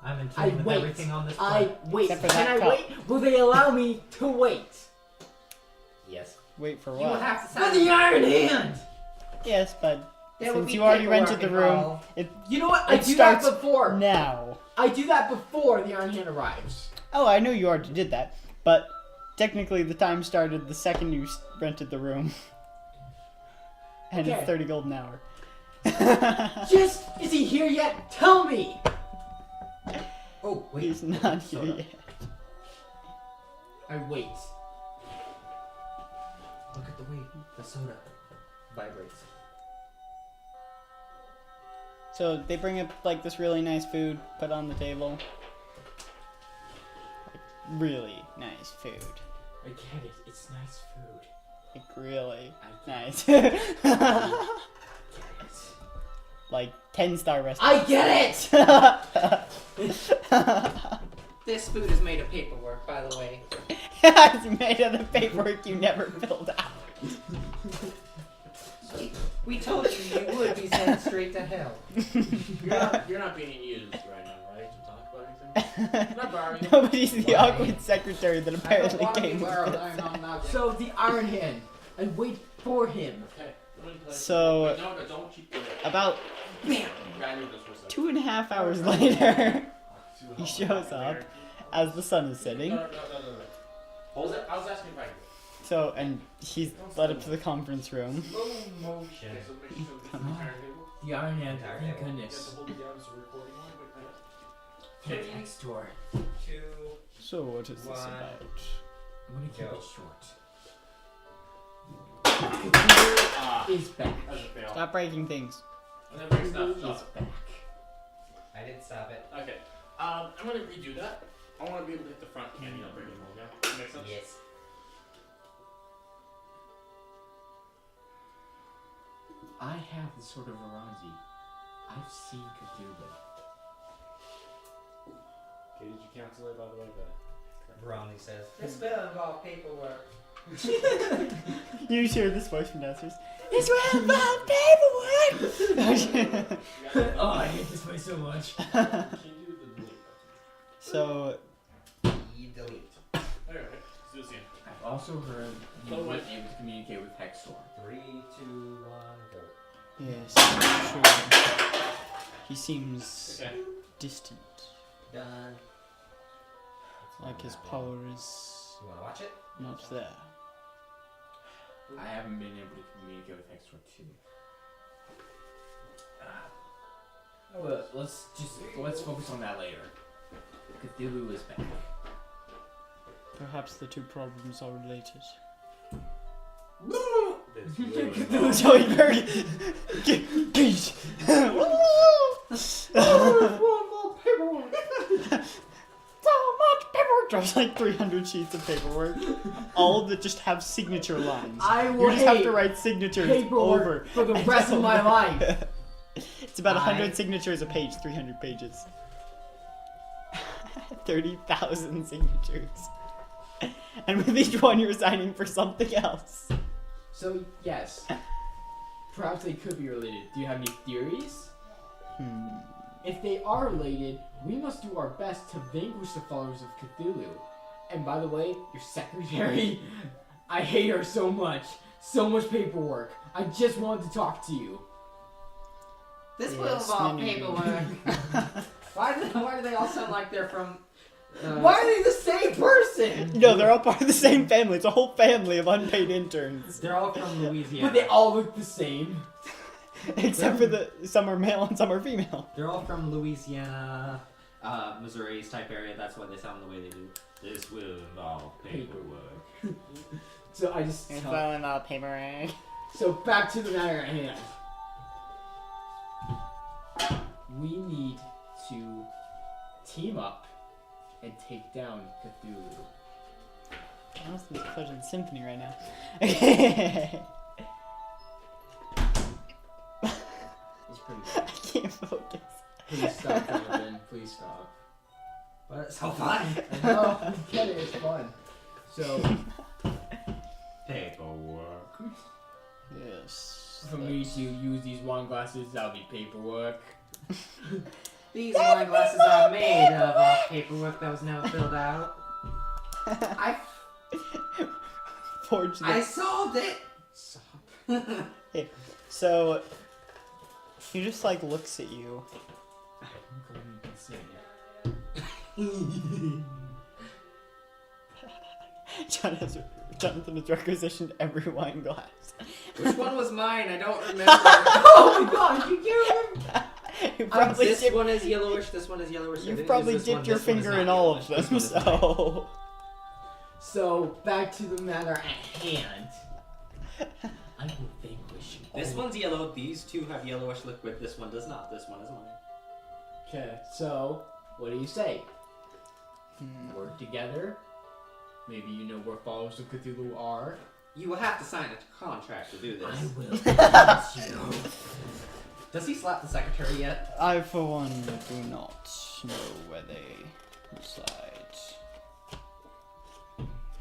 I'm in I tune with wait. everything on this I planet. wait. Except for Can that I cup. wait? Will they allow me to wait? Yes. Wait for You will what? have to For sign the Iron Hand. Yes, but There will since be you already paperwork rented the room, involved. You know what? I It do that starts before. now. I do that before the Iron Hand arrives. Oh, I know you already did that, but technically the time started the second you rented the room. And Okay. it's 30 gold an hour. Just is he here yet? Tell me. Oh, wait. He's not here Soda. yet. I wait. Look at the way the soda vibrates. So they bring up like this really nice food, put on the table. Like, really nice food. I get it. It's nice food. Like really I nice. get it. Like 10-star I restaurant. get it. This food is made of paperwork, by the way. It's made of the paperwork you never filled out. We told you you would be sent straight to hell. You're not being used right now, right? To talk about anything? Not borrowing. Nobody's the Why? awkward secretary that apparently came with this. So the Iron Hand. I wait for him. Okay. let me play. So- Wait, no, don't keep doing it. About Bam! I need this for a second. 2.5 hours later, he shows up as the sun is setting. No. I was asking if I could. So, and he's led up to the conference room. Slow motion. Okay, so make sure this is the entire table. The Iron Hand. Entire Thank table. You goodness. have to hold it down so we're recording on it. Okay, Okay. next door. 2. So, what is this One. about? I'm gonna keep Go. it short. Ah, Is back. that's a fail. Stop breaking things. And then bring Is stuff. back. I didn't stop it. Okay. I'm gonna redo that. I want to be able to hit the front candy, not break them all. Yeah. That makes sense. Yes. I have the Sword of Aranzi. I've seen Cthulhu. Okay. Did you cancel it by the way? Brownie says. This will involve paperwork. You just hear this voice from downstairs. It's well about paperwork! Oh, I hate this place so much. Can you do the delete So, E delete. button? Okay. Let's do this again. I've also heard you Oh, were wait. able to communicate with Hexor. 3, 2, 1, go. yes, sure. He seems Okay. distant. Done. Like his power is You wanna watch it? not there. I haven't been able to communicate with Hexor too. Well, let's focus on that later. Cthulhu is back. Perhaps the two problems are related. This really So he very... Geez. So much paperwork! Drops like 300 sheets of paperwork. All of that just have signature lines. I You will just have hate to write signatures paperwork over. for the and rest of my over. life. It's about 100 I- signatures a page, 300 pages. 30,000 signatures. And with each one you're signing for something else. So yes, perhaps they could be related. Do you have any theories? If they are related, we must do our best to vanquish the followers of Cthulhu. And by the way, your secretary, I hate her so much. So much paperwork. I just wanted to talk to you. This will Yes, involve many. paperwork. Why do they all sound like they're from? Why are they the same person? No, they're all part of the same family. It's a whole family of unpaid interns. They're all from Louisiana. But they all look the same. Except for some are male and some are female. They're all from Louisiana, Missouri's type area. That's why they sound the way they do. This will involve paperwork. So I just It's tell- all about paperwork. So back to the matter at hand. We need to team up and take down Cthulhu. Honestly, it's playing symphony right now. Okay. It's pretty I good. can't focus. Please stop, Jonathan. Please stop. But it's so fun. I know, I get it, it's fun. So, Paperwork. Yes. for me to use these wine glasses, that'll be paperwork. These wine glasses are made of paperwork that was never filled out. I Forge the solved it. So he just like looks at you. I'm going insane. Jonathan has requisitioned every wine glass. Which one was mine? I don't remember. Oh my god, you can't remember! You probably This dipped, one is yellowish. This one is yellowish. you've It probably is this one, dipped your this one is finger not in all yellowish, of this them, one is mine. so So, back to the matter at hand. I will vanquish you. This all. one's yellow. These two have yellowish liquid. This one does not. This one is mine. Okay, so, what do you say? Hmm. Work together? Maybe you know where followers of Cthulhu are? You will have to sign a contract to do this. I will. Promise you. Does he slap the secretary yet? I for one do not know where they reside.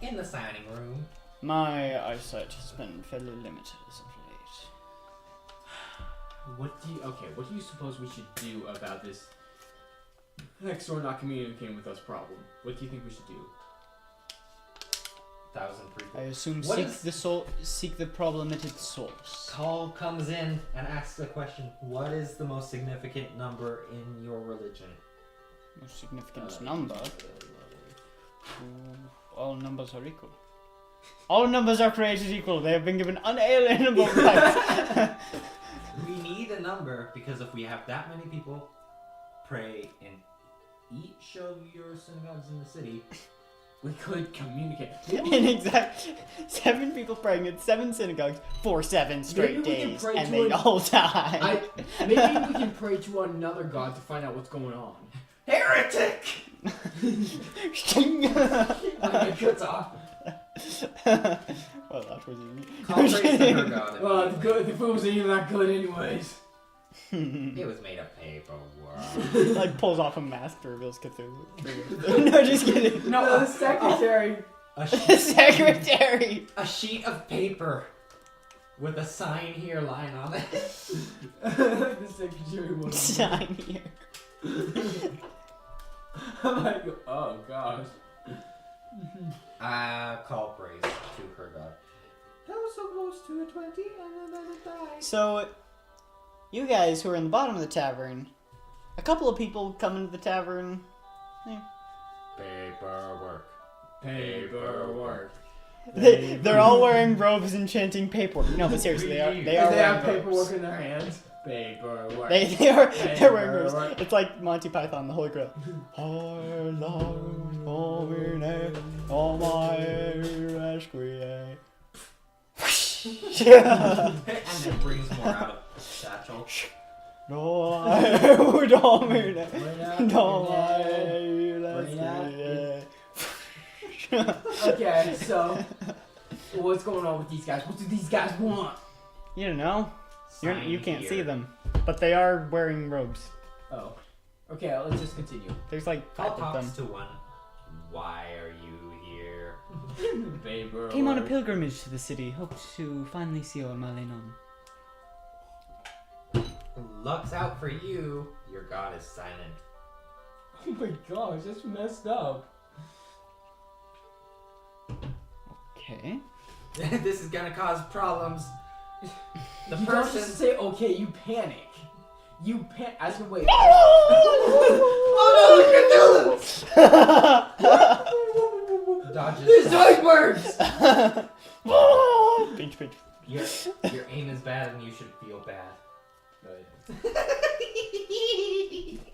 In the signing room. My eyesight has been fairly limited as of late. What do you suppose we should do about this next door not communicating with us problem? What do you think we should do? 1,003. I assume What seek the problem at its source. Call comes in and asks the question, what is the most significant number in your religion? Most significant number. All numbers are equal. All numbers are created equal. They have been given unalienable rights. We need a number because if we have that many people pray in each of your synagogues in the city, We could communicate. In exact 7 people praying in 7 synagogues for 7 straight Maybe we can days, pray and to they an- all die. Maybe we can pray to another god to find out what's going on. heretic! My cuts off. Well, that was easy. Call praise to her god. Well, the food wasn't even that good anyways. It was made of paperwork. Like pulls off a mask to reveals Cthulhu. No, just kidding. No, the secretary. A The sheet, secretary. a sheet of paper with a sign here line on it. The secretary was. Sign here. I'm like, oh gosh. Call praise to her god. That was so close to a 20 and then it died. So, you guys who are in the bottom of the tavern, a couple of people come into the tavern. Paperwork. Paperwork. They're all wearing robes and chanting paperwork. No, but seriously, they are They wearing have robes. paperwork in their hands. Paperwork. They're wearing robes. Paperwork. It's like Monty Python, the Holy Grail. And then brings more out of satchel. Okay, so what's going on with these guys? What do these guys want? You don't know. Sign You can't here. see them, but they are wearing robes. Oh. Okay, let's just continue. There's like Call 5 of them. talks to one. Why are you here? Paperwork. Came on a pilgrimage to the city, hoped to finally see our Malenon. Luck's out for you. Your god is silent. Oh my gosh, that's messed up. Okay. This is gonna cause problems. The You don't person. just say okay, you panic. You Ask him, wait. Oh no, Dodges. These icebergs! Pinch, pinch. Your aim is bad and you should feel bad.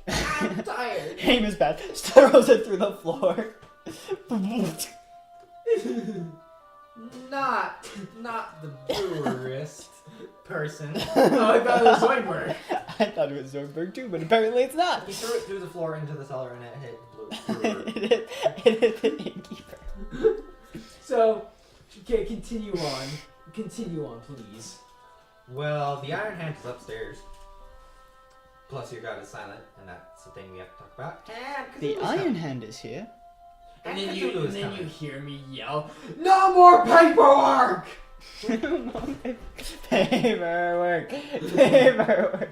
I'm tired. Aim is bad. Throws it through the floor. Not the brewerist. person. Oh, I thought it was Zoidberg. I thought it was Zoidberg too, but apparently it's not. He threw it through the floor into the cellar and it hit blue. It hit the innkeeper. So, okay, continue on. Continue on, please. Well, the Iron Hand is upstairs. Plus, your god is silent, and that's the thing we have to talk about. And The Cthulhu's Iron coming. Hand is here. And And then Cthulhu is you coming. hear me yell, "No more paperwork!" Paperwork. Paperwork.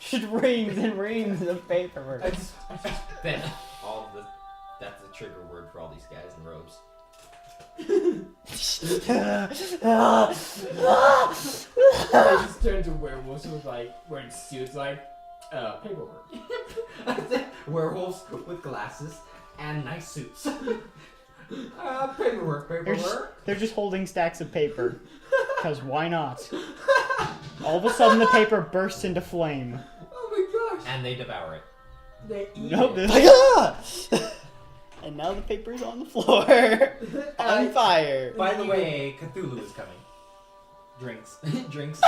Just reams and reams of paperwork. I just Then all of the that's the trigger word for all these guys in robes. I just turned to werewolves with like wearing suits, like paperwork. Werewolves with glasses and nice suits. Paperwork. They're just holding stacks of paper. Because why not? All of a sudden the paper bursts into flame. Oh my gosh! And they devour it. They eat Nope, it. they're like, ah! And now the paper's on the floor. On fire. By the way, Cthulhu is coming. Drinks. Drinks.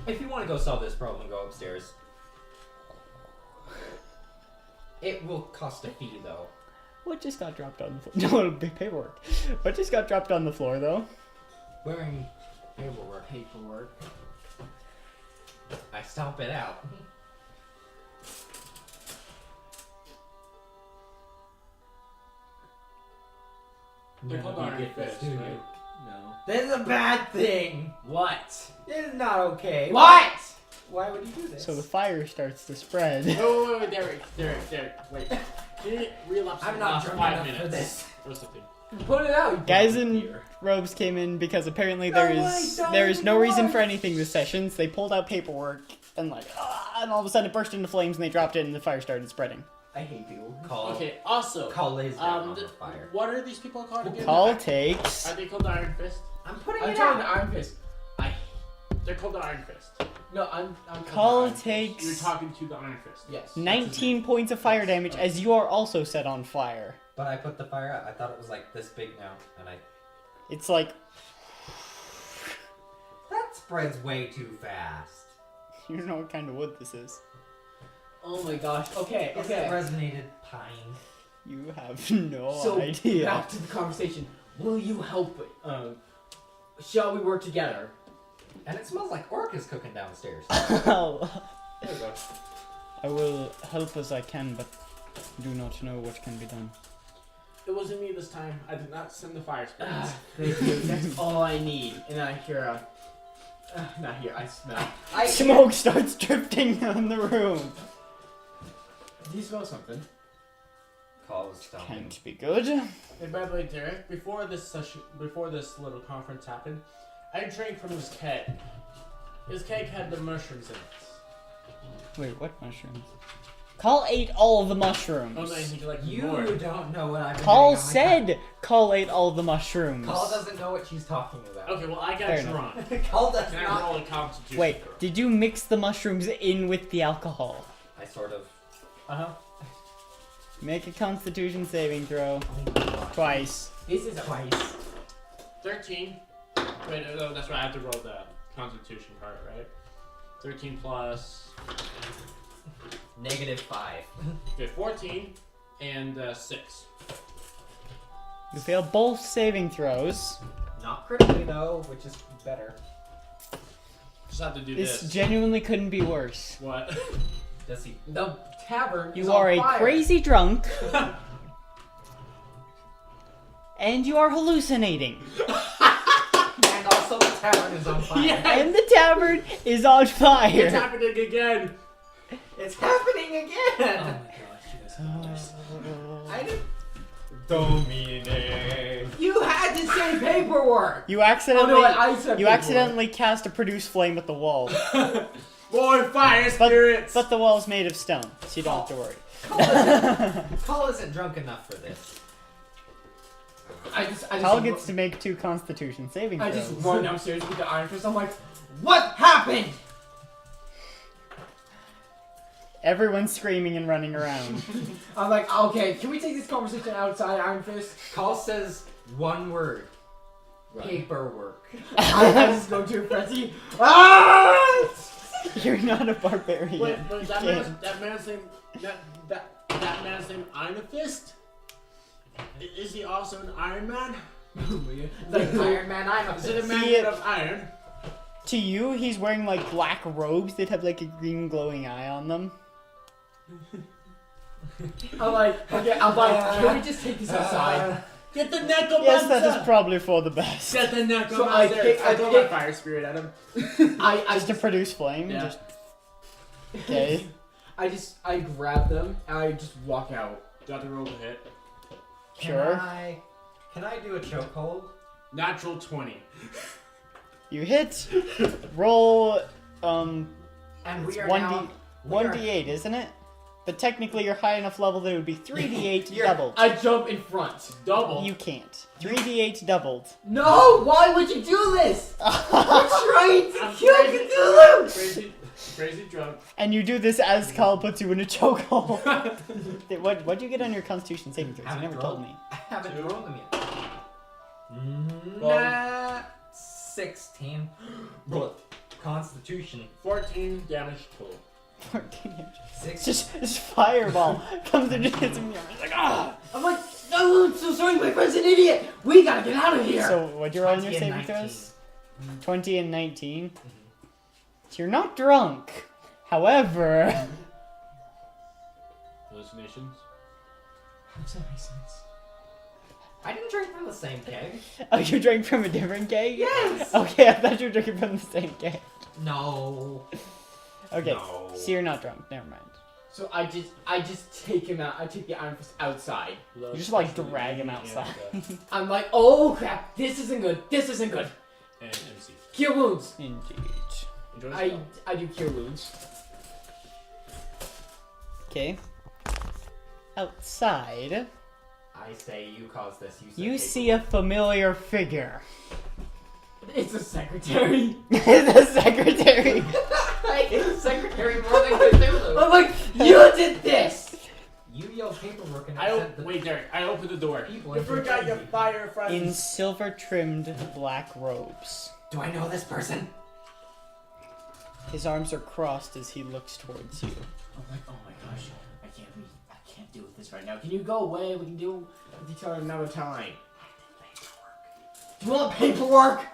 If you want to go solve this problem, go upstairs. It will cost a fee, though. What just got dropped on the floor? No, it'll be paperwork. What just got dropped on the floor, though? Wearing paperwork. Paperwork. I stomp it out. They're called You Iron get this, Fist, do you? right? No. This is a bad thing. What? This is not okay. What? Why would you do this? So the fire starts to spread. Oh, wait, Derek, wait. Can you relapse I'm the not last drunk 5 enough minutes? for this. Or something. Put it out. Guys you in beer. robes came in because apparently No, there wait, is don't there is even no reason go for on. anything this session. So they pulled out paperwork and like, and all of a sudden it burst into flames and they dropped it and the fire started spreading. I hate people. Call. Okay, also, Call lays down on th- the fire. what are these people called again? Call takes. Are they called the Iron Fist? I'm putting I'm it trying out. to Iron Fist. They're called the Iron Fist. No, I'm Call Iron Fist. You're takes talking to the Iron Fist. Yes. 19 points of fire damage as you are also set on fire. But I put the fire out. I thought it was like this big now, and It's like that spreads way too fast. you don't know what kind of wood this is. Oh my gosh. Okay. It's Okay. resonated pine. You have no So idea. back to the conversation. Will you help it? Shall we work together? And it smells like orcas cooking downstairs. Well, There we go. I will help as I can, but do not know what can be done. It wasn't me this time. I did not send the fire spirits. Thank you. That's all I need. And then I hear a. Not here. I smell. Smoke starts drifting in the room. Do you smell something? Call was stomping. Can't be good. And by the way, Derek, before this little conference happened, I drank from his keg. His keg had the mushrooms in it. Wait, what mushrooms? Call ate all the mushrooms. Oh, no, I think like You more. don't know what I've been Call doing on my said Call ate all the mushrooms. Call doesn't know what she's talking about. Okay, well, I got Fair enough. drunk. Call does Can I not. roll a constitution? Wait, throw? did you mix the mushrooms in with the alcohol? I sort of. Uh-huh. Make a constitution saving throw. Oh my gosh. Twice. This is Twice. 13. Wait, no, that's right. I have to roll the constitution part, right? 13 plus... -5. Okay, 14 and 6. You fail both saving throws. Not critically though, which is better. Just have to do This this. genuinely couldn't be worse. What? Does he? the tavern. is You on are a fire. crazy drunk. And you are hallucinating. And also the tavern is on fire. Yeah. And the tavern is on It's fire. happening again! It's happening Oh again. my gosh, you guys have this. I didn't. Domine. You had to say paperwork. You Oh accidentally no, I said you paperwork. accidentally cast a produce flame at the wall. More fire spirits! But the wall's made of stone, so you don't have to worry. Call isn't drunk enough for this. I just Hal gets to make 2 constitution saving I throws. just run downstairs with the Iron Fist. I'm like, what happened? Everyone's screaming and running around. I'm like, okay, can we take this conversation outside Iron Fist? Call says one word. Run. Paperwork. I just go to a frenzy. Ah! You're not a barbarian. Wait, You that can't. man's name, that man's name Iron Fist? Is he also an Iron Man? Like Iron Man, I'm a Is it a man He- made of iron? To you, he's wearing like black robes that have like a green glowing eye on them. I'm like, okay, I'm like, can we just take this outside? Get the necromancer! Yes, that is probably for the best. Get the necromancer! So I throw pick- my fire spirit at him. I Just to produce flame. Yeah. Just okay. I grab them and I just walk out. Got to roll to hit. Sure. Can I do a chokehold? Natural 20. You hit. Roll. And we are now. 1d8, isn't it? But technically, you're high enough level that it would be 3d8 doubled. I jump in front. Double. You can't. 3d8 doubled. No, why would you do this? I'm trying to I'm kill crazy. Cthulhu. Crazy drunk. And you do this as Kyle puts you in a chokehold. What'd you get on your Constitution saving throws? You Haven't never told rolled. me. I haven't Two. rolled them yet. Well- Nah, 16. Roll Constitution. 14 damage total. 14 inches. 6. Just fireball comes and just hits him. He's like, ah! I'm like, no, I'm so sorry, my friend's an idiot. We gotta get out of here. So, what'd you roll on your 20 and saving 19. throws? 20 and 19. So you're not drunk. However, Hallucinations. I didn't drink from the same keg. oh, you drank from a different keg? Yes. Okay, I thought you were drinking from the same keg. No. Okay, No. so you're not drunk. Never mind. So I just take him out. I take the Iron Fist outside. You just like drag him outside. I'm like, oh crap, this isn't good. This isn't good. And MC. Cure wounds. Indeed. Enjoy the I spell. I do cure wounds. Okay. Outside, I say you caused this. You say you take see a familiar figure. It's a secretary. The secretary. I hate the secretary more than Cthulhu. I'm like, you did this. You yelled paperwork and I said the wait, Derek. I opened the door. people You in forgot your frenzy. fire friends. In silver-trimmed black robes. Do I know this person? His arms are crossed as he looks towards you. I'm like, oh my gosh, I can't deal with this right now. Can you go away? We can deal with each other another time. Do you want paperwork?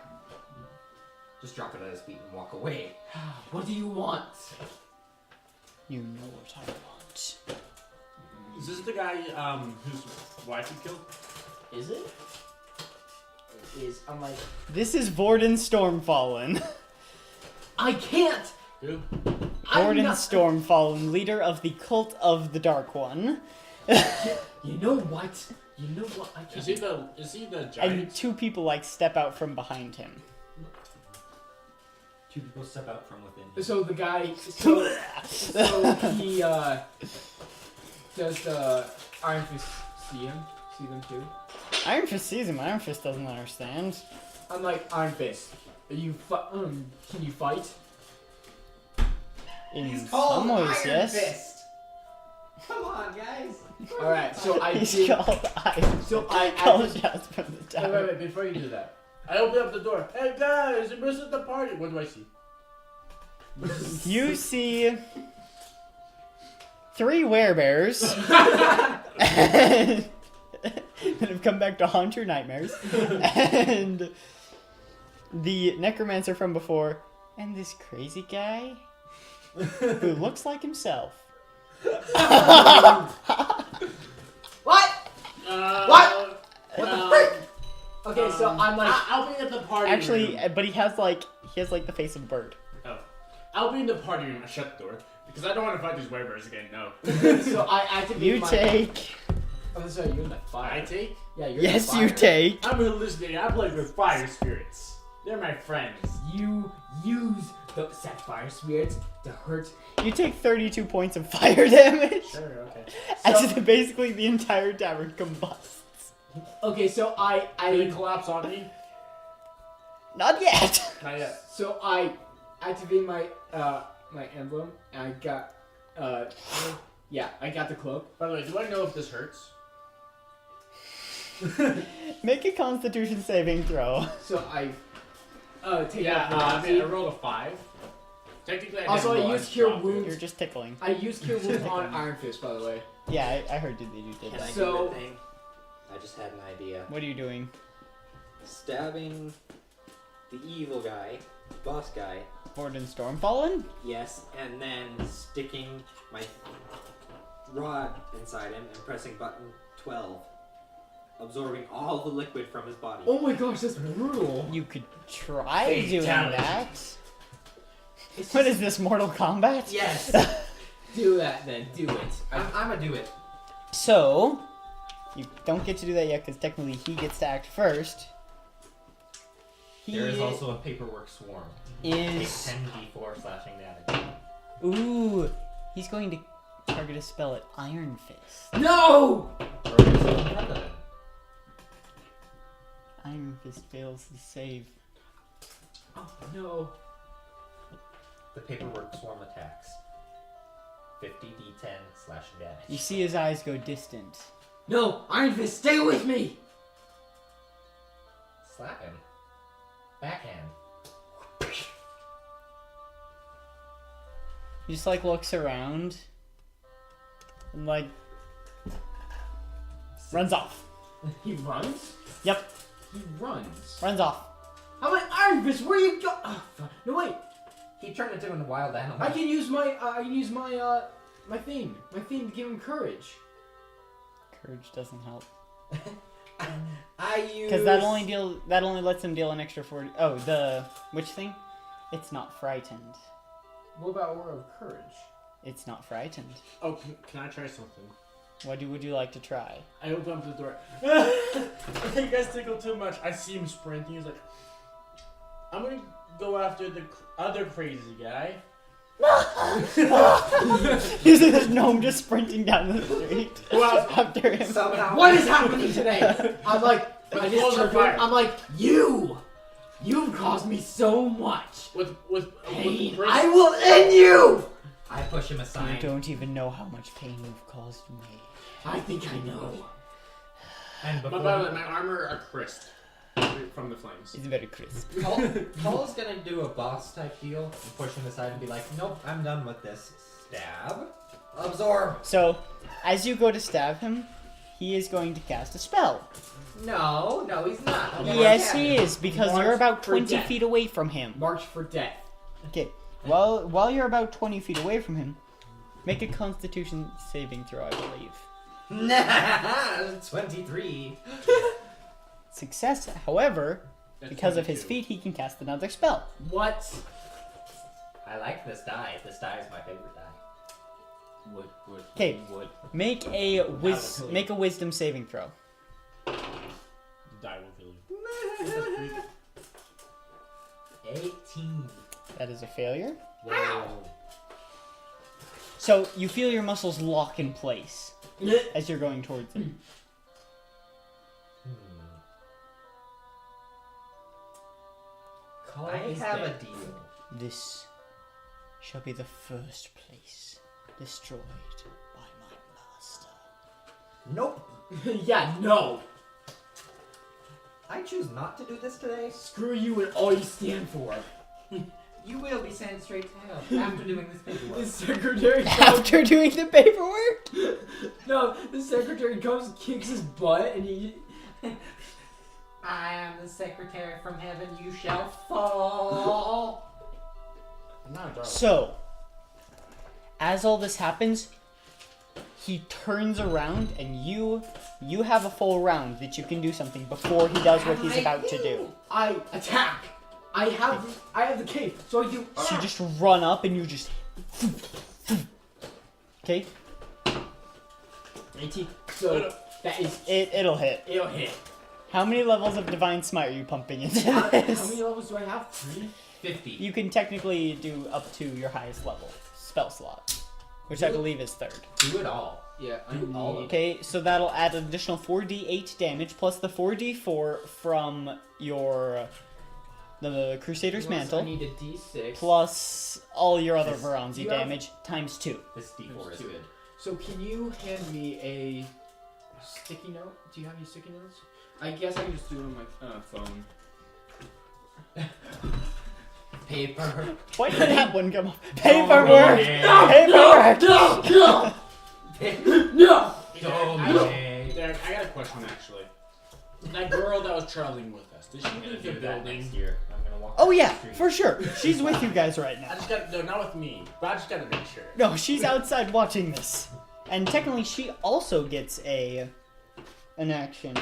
Just drop it at his feet and walk away. What do you want? You know what I want. Is this the guy whose wife you killed? Is it? It is. I'm like, This is Vorden Stormfallen. I can't. Who? I'm Vorden not. Stormfallen, leader of the Cult of the Dark One. You know what? You know what? I can't. Is he the And giant? two people like step out from behind him. Two people step out from within. So the guy. So he does the Iron Fist see him? See them too? Iron Fist sees him. Iron Fist doesn't understand. I'm like, Iron Fist. Are you can you fight? In some ways, yes. Fist. Come on, guys. All right. So I He's did. called Iron. So I Called acted- shots from the Wait, tower. wait, before you do that. I open up the door. Hey guys, this is the party. What do I see? You see 3 werebears and- that have come back to haunt your nightmares, and the necromancer from before, and this crazy guy who looks like himself. What? What? What the frick? Okay, so I'm like, I'll be at the party Actually, room. but he has like the face of a bird. Oh. I'll be in the party room. I shut the door. Because I don't want to fight these werebears again, no. so I activate You my. take. Oh, sorry, you're in the fire. I take? Yeah, you're Yes, in the you fire. take. I'm hallucinating. I play with fire spirits. They're my friends. You use the set fire spirits to hurt. You take 32 points of fire damage. Sure, okay. As basically the entire tavern combusts. Okay, so Did it collapse on me? Not yet. Not yet. So I activate my my emblem and I got yeah, I got the cloak. By the way, do I know if this hurts? Make a Constitution saving throw. So I Take Yeah, off I rolled a 5. Technically, I Also, didn't I roll, used just Cure dropped it. Wounds. You're just tickling. I used Cure Wounds on Iron Fist, by the way. Yeah, I heard that you did Can I that. do So- a thing? I just had an idea. What are you doing? Stabbing the evil guy, boss guy, Morden Stormfallen? yes, and then sticking my rod inside him and pressing button 12, absorbing all the liquid from his body. Oh my gosh, that's brutal. You could try doing Fatality. that. It's What just- is this, Mortal Kombat? Yes! Do that then. Do it. I'm gonna do it. So, you don't get to do that yet because technically he gets to act first. He There is also a paperwork swarm. is. Take 10d4 slashing damage. Ooh, he's going to target a spell at Iron Fist. No! Or do something other than. Iron Fist fails the save. Oh no. The paperwork swarm attacks. 50d10 slashing damage. You see his eyes go distant. No! Iron Fist, stay with me! Slap him. Backhand. He just like looks around and like runs off. He runs? Yep, He runs. runs off. I'm like, Iron Fist, where you go? Oh, fuck. No, wait. He turned into a wild animal. I can use my, my thing to give him courage. Courage doesn't help I use. because that only lets him deal an extra 40. Oh, the which thing? It's not frightened. What about Aura of Courage? It's not frightened. Oh, can I try something? What would you like to try? I open up the door. You guys tickle too much. I see him sprinting. He's like, I'm gonna go after the other crazy guy. You see this gnome just sprinting down the street Well, after him. Somehow. What is happening today? I'm like, I just Balls are turned fire. I'm like, you've caused me so much with pain. Chris- I will end you! I push him You aside. don't even know how much pain you've caused me. I think I know. And But before. by the way, my armor are crisp from the flames. It's very crisp. Paul's gonna do a boss type deal and push him aside and be like, nope, I'm done with this. Stab. Absorb. So, as you go to stab him, he is going to cast a spell. No, he's not. I'm gonna Yes, stab he him. is, because March you're about for 20 death. feet away from him. March for death. Okay, while you're about 20 feet away from him, make a Constitution saving throw, I believe. Nah, 23. Success, however, That's because of his 22. feet, he can cast another spell. What? I like this die. This die is my favorite die. Wood. 'Kay. Wood. Make a wisdom saving throw. The die will kill you. 18. That is a failure. Whoa. So you feel your muscles lock in place as you're going towards him. I have a deal. This shall be the first place destroyed by my master. Nope. Yeah, no. I choose not to do this today. Screw you and all you stand for. You will be sent straight to hell after doing this paperwork. The secretary comes, After doing the paperwork? no, the secretary comes, kicks his butt, and he. I am the secretary from heaven. You shall fall. Not a dark. So, as all this happens, he turns around and you have a full round that you can do something before he does what he's about to do. I attack. I have the cape, so I do. So you just run up and you just. Okay, 18. So that is. it'll hit. It'll hit. How many levels of Divine Smite are you pumping into How this? many levels do I have? 3? 50. You can technically do up to your highest level spell slot, which I believe is 3rd. Do it all. Yeah, I Do all of need. it. Okay, so that'll add an additional 4d8 damage plus the 4d4 from the Crusader's I Mantle need a D6. plus all your other This- Varanzi you have- damage times 2. This D4 is There's two. good. So can you hand me a sticky note? Do you have any sticky notes? I guess I can just do it on my phone. Paper. Why did that one come up? Paperwork! Paperwork! Paperwork! No! Derek, I got a question actually. That girl that was traveling with us, did she I'm gonna leave the do that building? next year. I'm gonna walk. Oh down yeah, the street. for sure. She's with you guys right I now. just got no, not with me, but I just gotta make sure. No, she's outside watching this. And technically she also gets an action.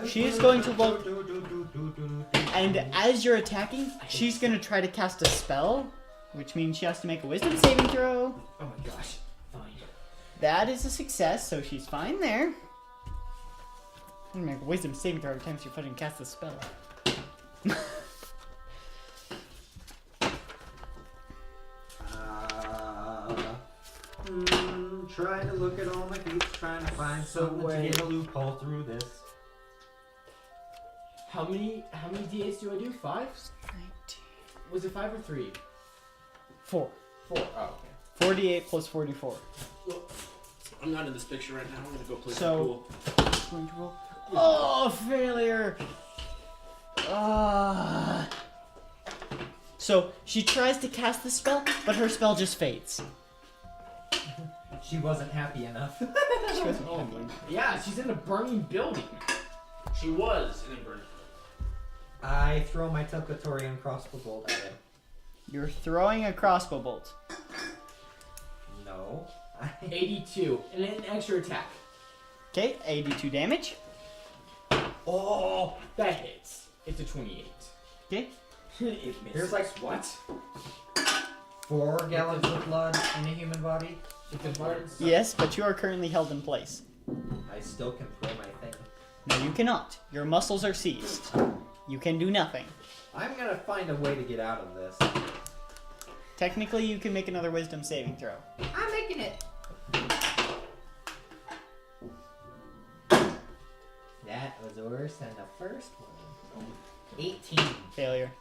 She is going to look, and as you're attacking, she's going to try to cast a spell, which means she has to make a wisdom saving throw. Oh my gosh. Fine. That is a success, so she's fine there. I'm gonna make a wisdom saving throw every time she fucking casts a spell. Trying to look at all my feats, trying to find So something to wait. get a loophole through this. How many D8s do I do? 5? 19. Was it 5 or 3? 4. 4. Oh, okay. 48 plus 44. I'm not in this picture right now. I'm gonna go play So- pool. Going to roll. Oh, failure! So she tries to cast the spell, but her spell just fades. She wasn't happy enough. She wasn't happy. Yeah, she's in a burning building. She was in a burn. I throw my Telkatorian crossbow bolt at him. You're throwing a crossbow bolt. No. 82. And then an extra attack. Okay, 82 damage. Oh! That hits. It's a 28. Okay. It misses. There's like what? 4 gallons of blood in a human body. It's a burn. Yes, but you are currently held in place. I still can throw my thing. No, you cannot. Your muscles are seized. You can do nothing. I'm gonna find a way to get out of this. Technically, you can make another wisdom saving throw. I'm making it. That was worse than the first one. 18. Failure.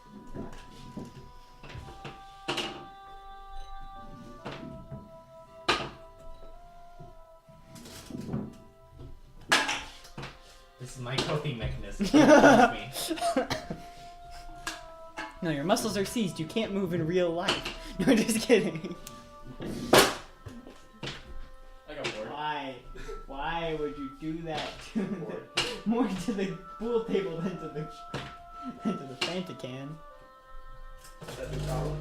This is my coping mechanism. Help me. No, your muscles are seized. You can't move in real life. No, just kidding. I got bored. Why? Why would you do that to more to the pool table than to the Fanta can? Is that the problem?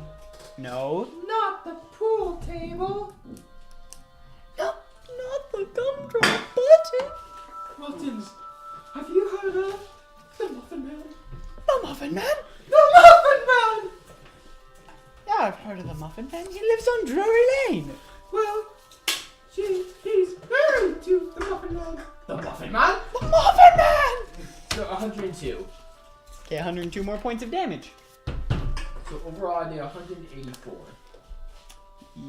No. Not the pool table. Not the gumdrop button. Muffins. Have you heard of the Muffin Man? The Muffin Man? The Muffin Man! Yeah, I've heard of the Muffin Man. He lives on Drury Lane. Well, he's married to the Muffin Man. The Muffin Man? The Muffin Man! So 102. Okay, 102 more points of damage. So overall I did 184.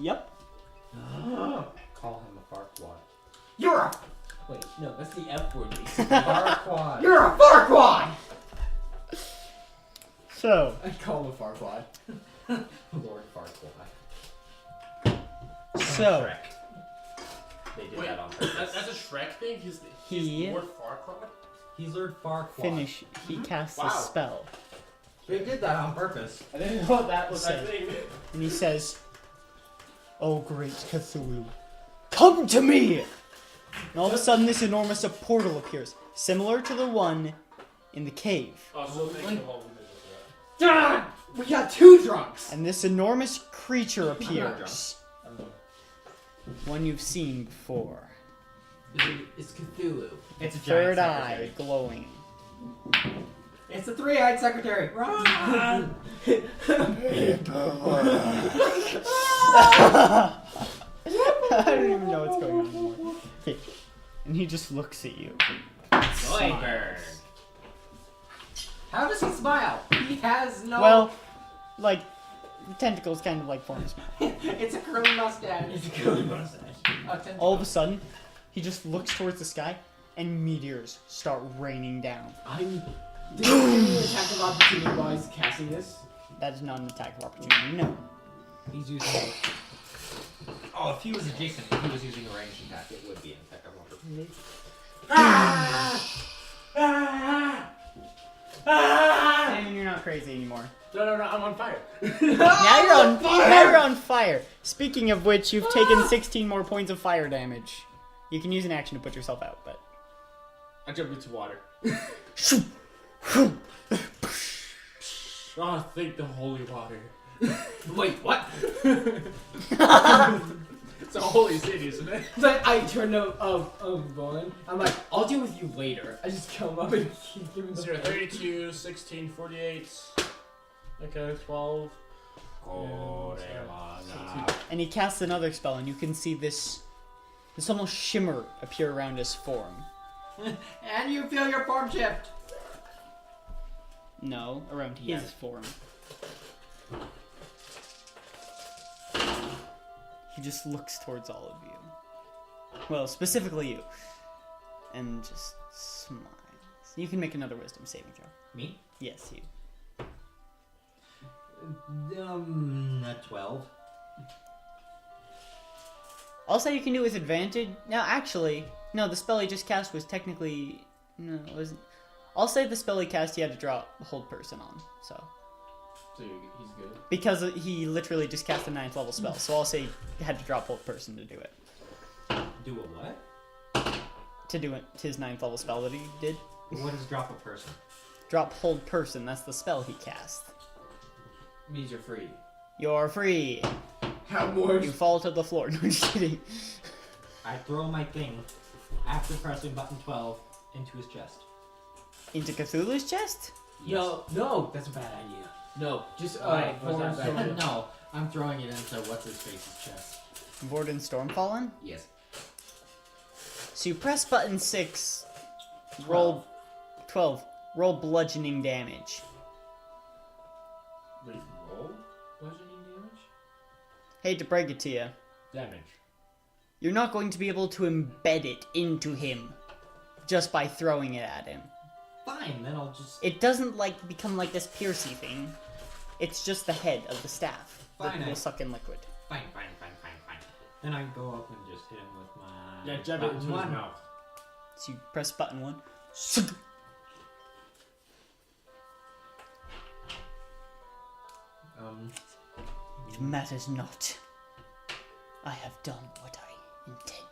Yep. Call him a farquad. You're a... Wait, no, that's the F word. basically. Farquad. You're a Farquad! So, I call him a Farquad. Lord Farquad. so Shrek. They did Wait, that on purpose. that's a Shrek thing? He's He- Lord Farquaad? He's Lord Farquad. finish. He casts a Wow. spell, They did that on purpose. I didn't know that was Say. that thing. and he says, "Oh, great Cthulhu, come to me!" And all of a sudden, this enormous portal appears, similar to the one in the cave. Oh, so thanks for holding me with Dad! We got 2 drunks! And this enormous creature appears. One you've seen before. It's Cthulhu. It's a Third giant eye secretary. glowing. It's a 3-eyed secretary. Run! I don't even know what's going on anymore. Okay. And he just looks at you. Zoidberg. How does he smile? He has no. Well, like, the tentacles kind of like form a smile. It's a curly mustache. It's a curly mustache. All of a sudden, he just looks towards the sky, and meteors start raining down. I'm... Did you give me an attack of opportunity while he's casting this? That is not an attack of opportunity, no. He's using. Oh, if he was adjacent, if he was using a ranged attack, it would be an attack of opportunity. Ah! And you're not crazy anymore. No, I'm on fire. Now you're on fire. Speaking of which, you've taken 16 more points of fire damage. You can use an action to put yourself out, but I jump into water. Oh, thank the holy water. Wait, what? It's a holy city, isn't it? Then I turn to Vaughn. I'm like, I'll deal with you later. I just come up and keep giving the 32, 16, 48. Okay, 12. and he casts another spell, and you can see this almost shimmer appear around his form. And you feel your form shift. No, around his form. He just looks towards all of you. Well, specifically you. And just smiles. You can make another wisdom saving throw. Me? Yes, you. A 12. I'll say you can do it with advantage. Now, actually, no, the spell he just cast was technically... No, it wasn't. I'll say the spell he cast he had to draw hold person on, so... So he's good. Because he literally just cast a 9th level spell, so I'll say he had to drop hold person to do it. Do a what? To do it, his 9th level spell that he did. What is drop a person? Drop hold person, that's the spell he cast. Means you're free. You're free. How more? You fall to the floor. No, just kidding. I throw my thing after pressing button 12 into his chest. Into Cthulhu's chest? No, that's a bad idea. No, just Why? What's that Vaughn, bad idea? No, I'm throwing it into what's his face's chest. Vorden Stormfallen? Yes. So you press button 6, roll 12, roll bludgeoning damage. Wait, roll? Bludgeoning damage? Hate to break it to you. Damage. You're not going to be able to embed it into him just by throwing it at him. Fine, then I'll just... It doesn't like become like this piercy thing. It's just the head of the staff that Fine, will suck in liquid. Fine. Then I go up and just hit him with my... Yeah, jab it button into his one. mouth. So you press button 1. It matters not. I have done what I intended.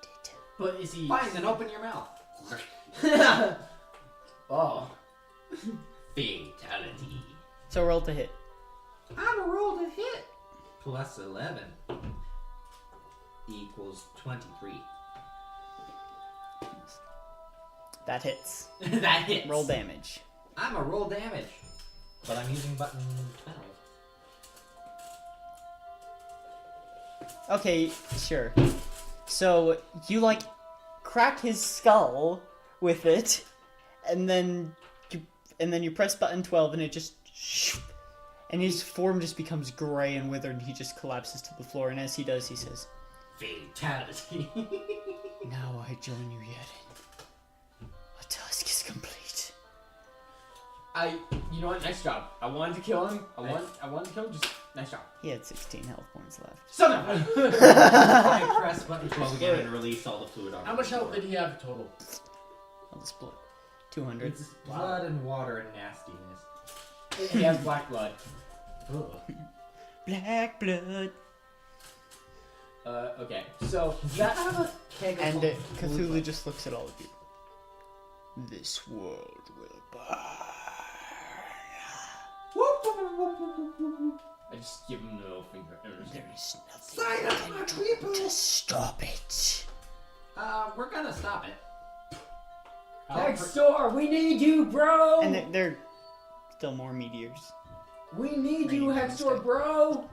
But is he? Fine, then open your mouth. Oh. Fatality. So roll to hit. I'm a roll to hit. Plus 11 equals 23. That hits. That hits. Roll damage. I'm a roll damage. But I'm using button 12. Okay, sure. So you crack his skull with it, and then you press button 12, and it just and his form just becomes gray and withered, and he just collapses to the floor. And as he does, he says, Fatality. "Now I join you, Yeren. A task is complete." You know what? Nice job. I wanted to kill him. I wanted to kill him. Just nice job. He had 16 health points left. Son of a. I press button 12 again and release all the fluid on How much health did he have total? I'll just blow 200. It's blood and water and nastiness. He has black blood. Ugh. Black blood. Okay. So does that have a keg of And blue Cthulhu blood? just looks at all of you. This world will burn. I just give him the middle finger. There is nothing you can do to stop it. We're gonna stop it. Next door, we need you, bro. And they're still more meteors. We need you, Raining Hexor, instead. bro.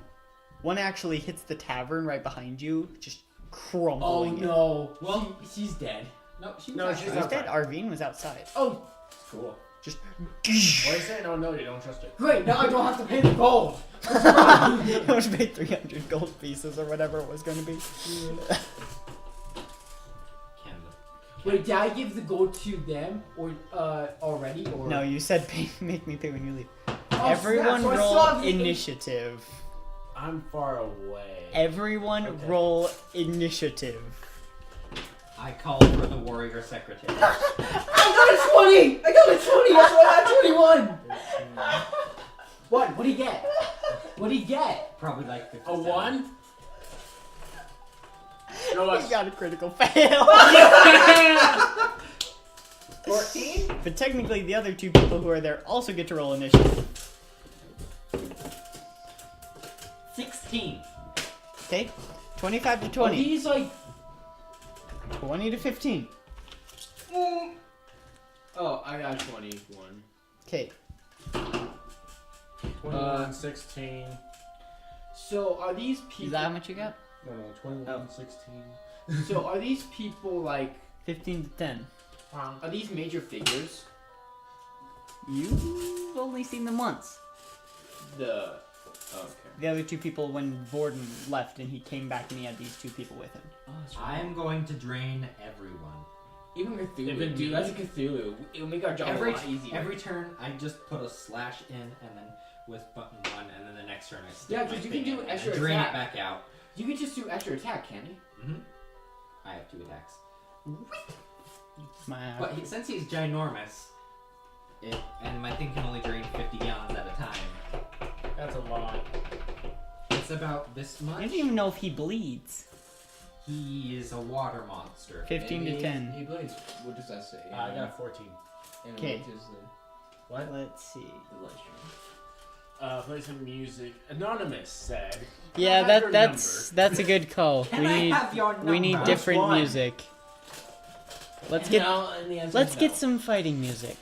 One actually hits the tavern right behind you, just Oh crumbling it. no. Well- she's dead. No, she's No, not. she's Who's dead? Arvine was outside. Oh, Cool. Just What do you say? No, you don't trust it. great. Now I don't have to pay the gold. it was paid 300 gold pieces or whatever it was going to be. Wait, did I give the gold to them or already? Or No, you said make me pay when you leave. Oh, Everyone snap, so I roll still have the- initiative. I'm far away. Everyone Okay. roll initiative. I I call for the warrior secretary. I got a 20! I got a 20! That's why I got 21! What? What'd he get? What'd he get? Probably like 50. A 1? No, You got a critical fail. 14? But technically, the other two people who are there also get to roll initiative. 16. Okay, 25 to Oh, 20. he's like... 20 to 15. Oh, I got 21. Okay, 21, 16. So are these people... is that how much you got? No, 21, Oh. 16. So are these people like... 15 to 10. Are these major figures? You've only seen them once. The... Okay. The other two people when Vorden left and he came back and he had these two people with him. Oh, that's right. I'm going to drain everyone. Even Cthulhu. Even Dude, me? that's a Cthulhu. It'll make our job Every a lot easier. every turn, I just put a slash in, and then with button 1, and then the next turn I stick Yeah, my 'cause you thing can do in extra and drain attack. it back out. You can just do extra attack, can't you? I have 2 attacks. But since he's ginormous, and my thing can only drain 50 gallons at a time, That's a lot. it's about this I much. don't even know if he bleeds. He is a water monster. 15 to 10. He plays. What does that say? I got a 14. And Okay. what is What? Let's see. the light stream? Play some music. Anonymous said. Yeah, Can I have your that's a good call. Can I have your number? We need Which different one? music. Let's number? get No, and the answer let's is get no. some fighting music.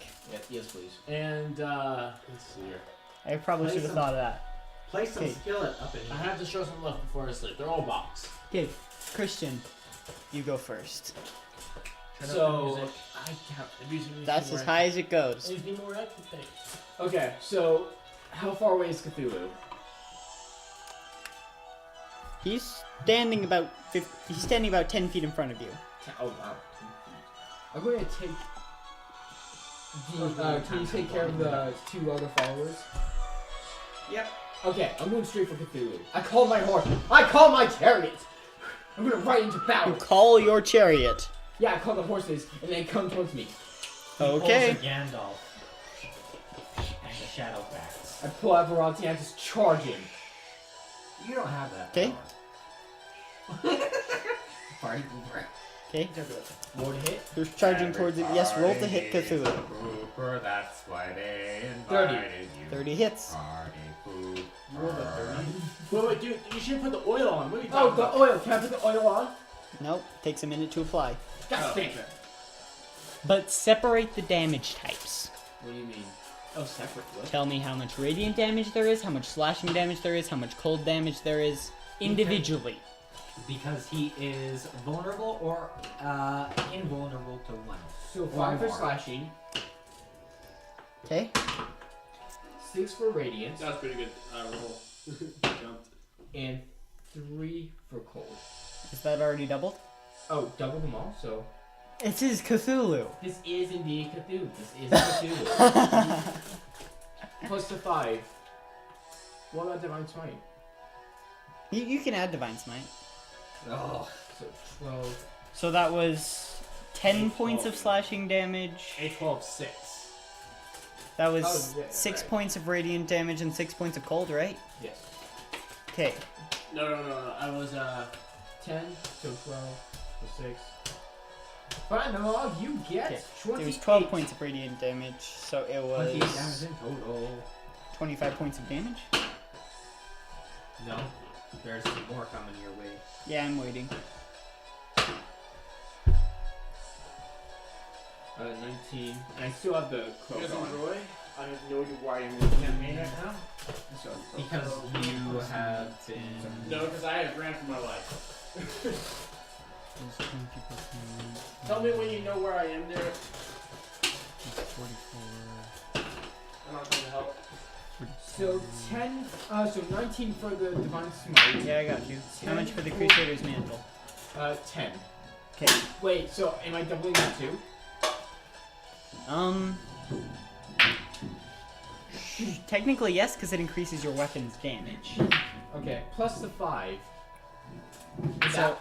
Yes, please. And let's see here. I probably Play should have some- thought of that. Play some Okay. skillet up in I here. have to show some love before I sleep. They're all box. Okay, Christian, you go first. Turn up the So music. I have. The music needs That's to be as more high as it goes. It needs to be more active thing. Okay, so how far away is Cthulhu? He's standing about 10 feet in front of you. Oh wow. I'm going to take. Can you take care of the 2 other followers? Yep. Okay, I'm going straight for Cthulhu. I call my horse. I call my chariot. I'm gonna ride into You battle. call your chariot. Yeah, I call the horses, and they come towards me. Okay. He pulls a Gandalf. And a Shadowfax. I pull out Verati and I just charge him. You don't have that. 'Kay. power. Party pooper. Okay, More to hit. you're charging towards it. Yes, roll to hit Cthulhu. Pooper, that's why they 30. invited you. 30 hits. Party pooper. You rolled a 30. Wait, dude, you should put the oil on. What are you Oh, talking the about? oil. Can I put the oil on? Nope, takes a minute to apply. God dang it. But separate the damage types. What do you mean? Oh, separate. What? Tell me how much radiant damage there is, how much slashing damage there is, how much cold damage there is, individually. Because he is vulnerable or invulnerable to 1. So 5 for more. slashing, Okay? 6 for radiance, That was pretty good. Roll. Jumped. and 3 for cold. Is that already doubled? Oh, double them all. So It is Cthulhu. this is indeed Cthulhu. This is Cthulhu. Plus the 5. What about Divine Smite? You can add Divine Smite. Oh. So 12. So that was 10 points of 12. slashing damage. 8, 12, 6. That was Oh, yeah, 6 right. points of radiant damage and 6 points of cold, right? Yes. Okay. No. I was 10. So 12. So 6. Fine, no, you get Okay. 28. It was 12 points of radiant damage, so it 28 damage was in total. 25 points of damage. No. There's more coming your way. Yeah, I'm waiting. 19. And I still have the You cloak guys on. enjoy? I have no idea why I'm in the campaign right now. I still have the cloak Because on. you have been... No, because I have ran for my life. Tell me when you know where I am there. I'm not going to help. So 10, so 19 for the Divine Smite. Yeah, I got you. How much for the Crusader's Mantle? 10. Okay. Wait, so am I doubling that too? Technically, yes, because it increases your weapon's damage. Okay, plus the 5.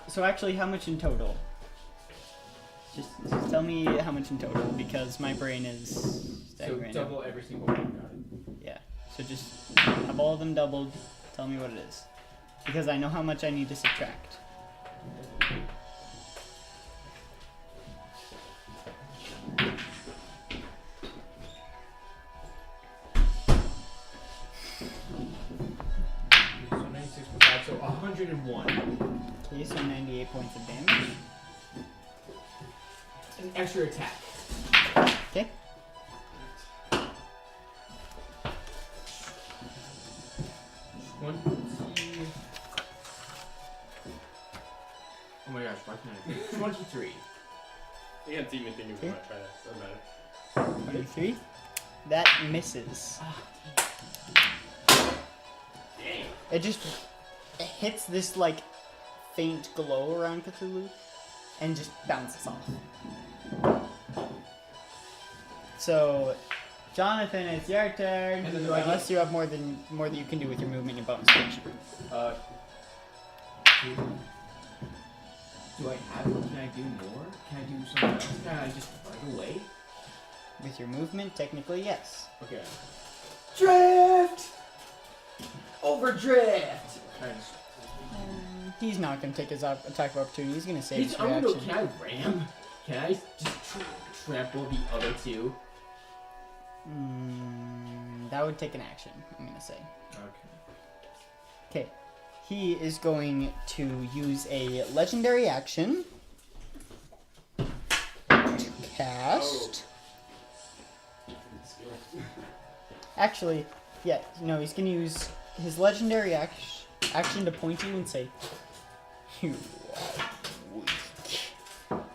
So actually, how much in total? Just tell me how much in total, because my brain is So staggering right now. double every single one. Got it. Yeah. So just have all of them doubled. Tell me what it is, because I know how much I need to subtract. So 96.5, so 101. Okay, so 98 points of damage. An extra attack. Okay. One. Oh my gosh, why can't I? 23. You can't see me thinking about it. Try that. Doesn't matter. 23. That misses. Damn. It just hits this like faint glow around Cthulhu and just bounces off. So, Jonathan, it's your turn. And then do I Unless you have more than you can do with your movement and bonus action. Do I have? Can I do more? Can I do something else? Can I just run away? With your movement, technically, yes. Okay. Drift. Overdrift. He's not going to take his attack of opportunity. He's going to save his I'm reaction. gonna, can I ram? Can I just trample the other two? That would take an action, I'm going to say. Okay. Okay. He is going to use a legendary action to cast. Actually, yeah, no, he's going to use his legendary action to point to you and say, "You are weak."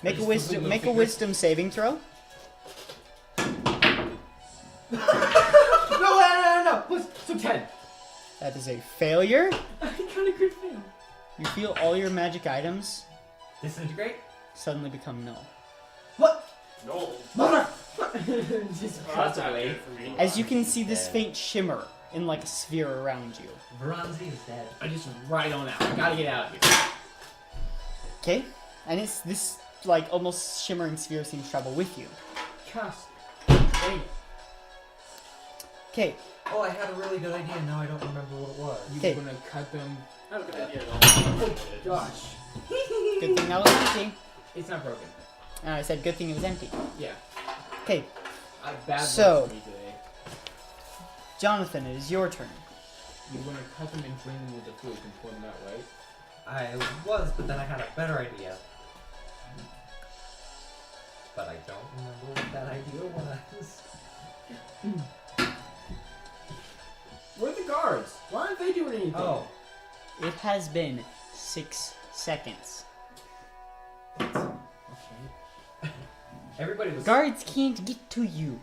Make a wisdom saving throw. No. So 10. That is a failure. I got a crit fail. You feel all your magic items Disintegrate? suddenly become null. What? No. Mother. Just Oh, cuts that's not away. good for me. As you can see this faint shimmer in like a sphere around you. Veronzi is dead. I just ride on out. I gotta get out of here. Okay? And it's this like almost shimmering sphere seems to travel with you. Cast. Hey, Okay, Oh, I had a really good idea. Now I don't remember what it was. you Okay. gonna cut them? I have a good idea. Oh gosh. good thing that was empty. It's not broken. I said good thing it was empty. Yeah. Okay, Bad So- luck for me today. Jonathan, it is your turn. You're gonna cut them and drain them with the fluid and pour them out, right? I was, but then I had a better idea. But I don't remember what that idea was. Where are the guards? Why aren't they doing anything? Oh, It has been 6 seconds. Okay. everybody was. Guards can't get to you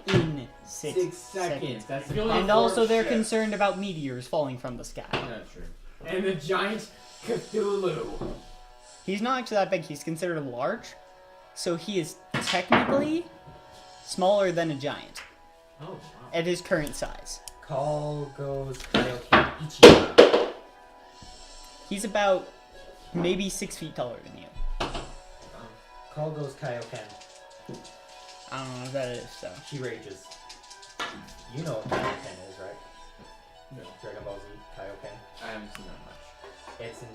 in 6 seconds. That's the And also they're concerned about meteors falling from the sky. Not true. And the giant Cthulhu. He's not actually that big, he's considered large. So he is technically smaller than a giant Oh wow. at his current size. Call goes Kaioken Ichiba. He's about maybe 6 feet taller than you. Call goes Kaioken. I don't know if that is so. She rages. You know what Kaioken is, right? No, Dragon Ball Z Kaioken. I haven't seen that much. It's an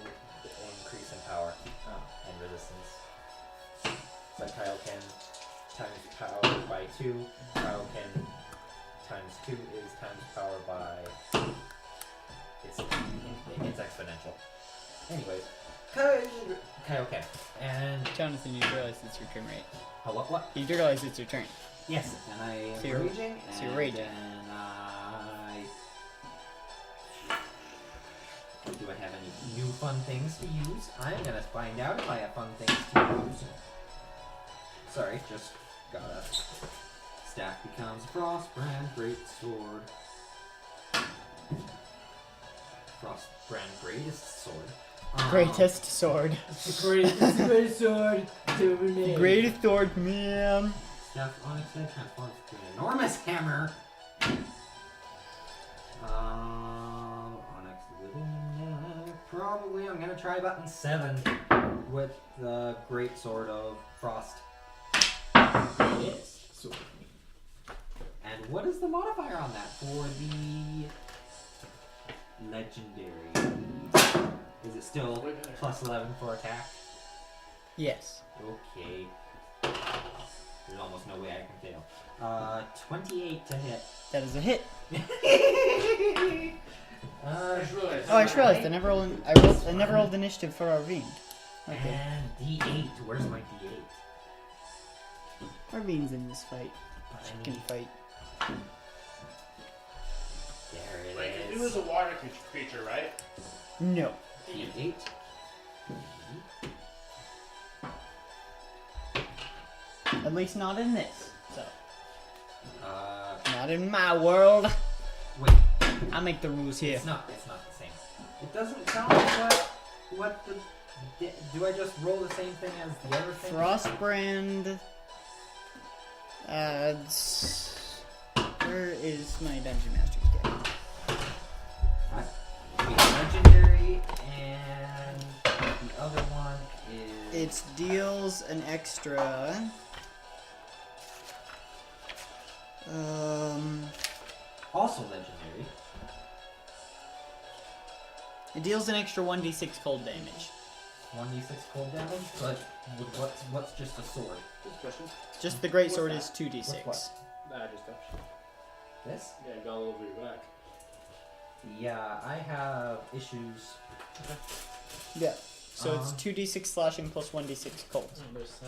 increase in power and resistance. It's like Kaioken times power by 2. Kaioken times 2 is times power by. It's exponential. Anyways, Kaioken. And. Jonathan, you realize it's your turn, right? Oh, what? You do realize it's your turn. Yes, and I am So you're- raging. so you're and raging. then do I have any new fun things to use? I'm gonna find out if I have fun things to use. Sorry, just got a staff becomes Frostbrand Greatsword. Frostbrand Greatest Sword. Greatest sword. It's the greatest sword to ever made. Greatest sword, man. Staff Onyx then transforms to an enormous hammer. Onyx little neck, probably I'm gonna try button 7 with the Great Sword of Frost. It is. So, And what is the modifier on that for the legendary? Is it still plus 11 for attack? Yes. Okay. There's almost no way I can fail. 28 to hit. That is a hit. I just realized. Oh, I just realized I never rolled initiative for Arvine. Okay. And D8. Where's my D8? Arvine's in this fight. I Chicken need- fight. There it Like, is. it was a water creature, right? No. D8. At least not in this. So, Uh, not in my world. wait. I make the rules here. It's not the same. It doesn't sound like what the. Do I just roll the same thing as the other thing? Frostbrand adds. Where is my Dungeon Master's guide? Legendary, and the other one is. It deals an extra. Also legendary. It deals an extra 1d6 cold damage. 1d6 cold damage, but what's just a sword? Good question. Just the great What's sword that? is 2d6. What's Nah, just touched. This? Yeah, it got all over your back. Yeah, I have issues. Yeah. So it's Um, 2d6 slashing plus 1d6 cold.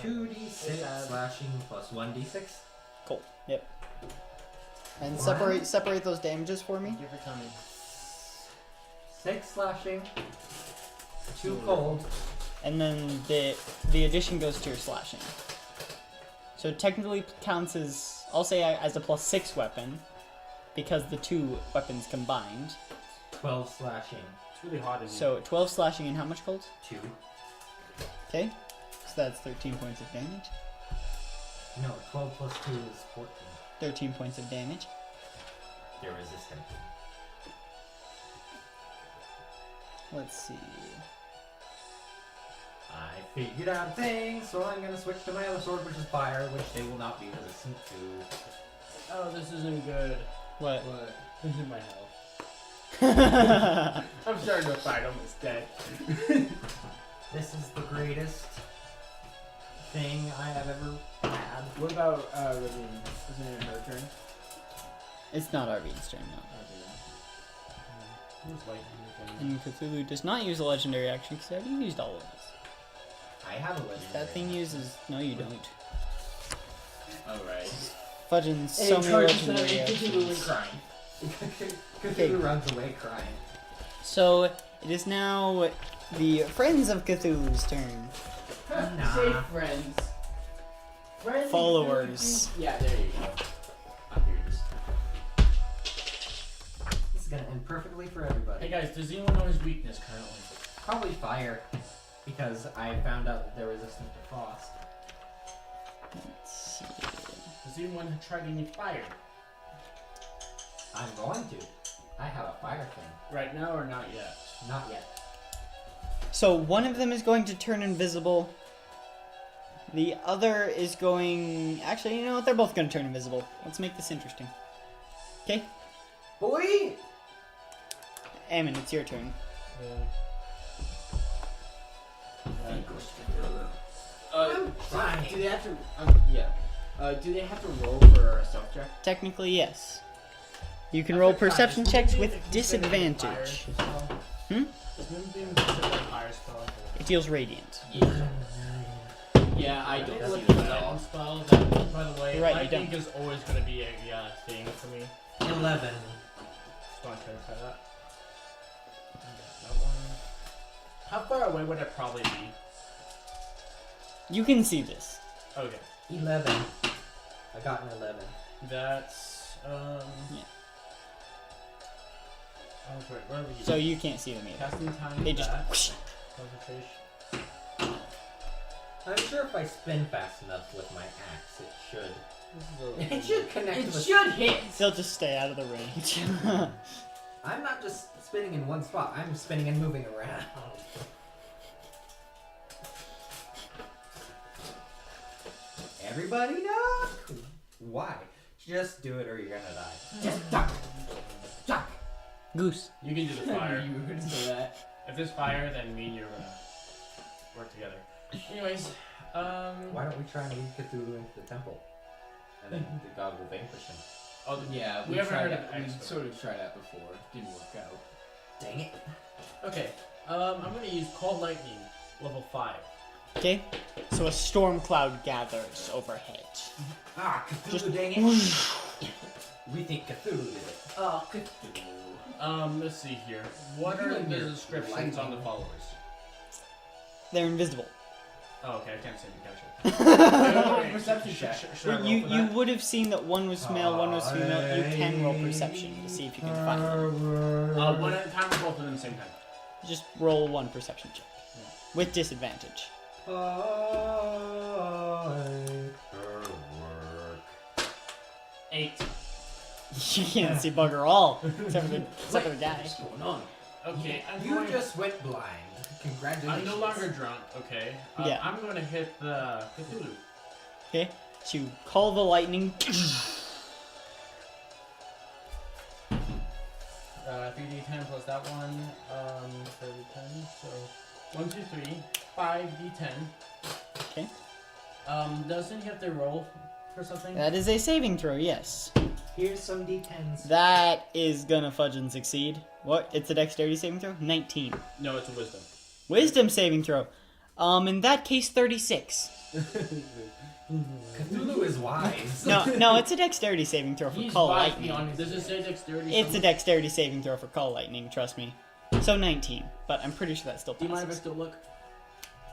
2d6 slashing plus 1d6. Cold. Yep. And Wow. separate those damages for me. Thank you for coming. 6 slashing. 2 cold. And then the addition goes to your slashing. So it technically counts as, I'll say, as a plus 6 weapon, because the 2 weapons combined. 12 slashing. It's really hot in here. So 12 slashing and how much cold? 2. Okay. So that's 13 points of damage. No, 12 plus 2 is 14. 13 points of damage. They're resistant. Let's see. I figured out things, so I'm gonna switch to my other sword, which is fire, which they will not be resistant to. Oh, this isn't good. What? What? This is my health. I'm starting to fight. I'm almost dead. This is the greatest thing I have ever had. what about Ravine? Isn't it her turn? It's not Arvine's turn, no. Who's lightning again? And Cthulhu does not use a legendary action because I already used all of this. I have a legendary. That thing uses. No, you don't. Alright. Fudging so many legendary actions. crying. Okay. Cthulhu runs away crying. So it is now the Friends of Cthulhu's turn. Nah. Say friends. Friends. Followers. Yeah, there you go. Ah, here it is. This is gonna end perfectly for everybody. Hey guys, does anyone know his weakness currently? Probably fire, because I found out that they're resistant to frost. Let's see. Does anyone try any fire? I'm going to. I have a fire thing. Right now or not yet? Not yet. So one of them is going to turn invisible. The other is going. Actually, you know what? They're both going to turn invisible. Let's make this interesting. Okay, Boy! Ammon, it's your turn. Fine. Do they have to? Yeah. Do they have to roll for a stealth check? Technically, yes. You can roll perception checks with disadvantage. Hmm? Does Moonbeam consider a fire spell? It deals radiant. Yeah, I I don't. don't see like the the spell. lightning spell. That, by the way, You're right, you lightning don't. is always going to be a thing for me. 11. Just want to clarify that. That one. How far away would I probably be? You can see this. Okay. 11. I got an 11. That's Yeah. Oh, wait, where are we? So you can't see them either. Casting time. They just. that. Whoosh. Concentration. I'm sure if I spin fast enough with my axe, it should. This is It should connect It to the. should hit. They'll just stay out of the range. I'm not just spinning in one spot. I'm spinning and moving around. Everybody duck! Why? Just do it or you're gonna die. Just duck. Duck. Goose. You can do the fire. You were gonna say that. If there's fire, then me and you are gonna work together. Anyways, Why don't we try and lead Cthulhu into the temple? And then the god will vanquish him. oh, Yeah, We we haven't tried heard that. of We Expo. sort of tried that before. Didn't work out. Dang it. okay. I'm gonna use Cold Lightning, level 5. Okay, so a storm cloud gathers overhead. Ah, Cthulhu, Just dang it. We think Cthulhu did it. Oh, Cthulhu. Let's see here. What You are and the your descriptions on the lightning. followers? They're invisible. Oh, okay, I can't see the catcher. Perception check. Should I roll You for you that? would have seen that one was male, one was female. You can roll perception to see if you can find them. One at a time or both of them at the same time? Just roll one perception check with disadvantage. Firework. 8. You can't see bugger all except for the guy. What's going on? Okay, You just went blind. Congratulations. I'm no longer drunk, okay? Yeah. I'm going to hit the Cthulhu. Okay, so you call the lightning. 3d10 plus that one, 10, so 1, 2, 3, 5d10. Okay. Doesn't he have to roll for something? That is a saving throw. Yes. Here's some d10s. That is gonna fudge and succeed. What? It's a dexterity saving throw? 19. No, it's a wisdom. Wisdom saving throw. In that case, 36. Cthulhu is wise. No, it's a dexterity saving throw for He's call wise lightning. beyond his Does it say dexterity? It's a somewhere? dexterity saving throw for call lightning, trust me. So 19, but I'm pretty sure that still Do you mind if I passes. still look?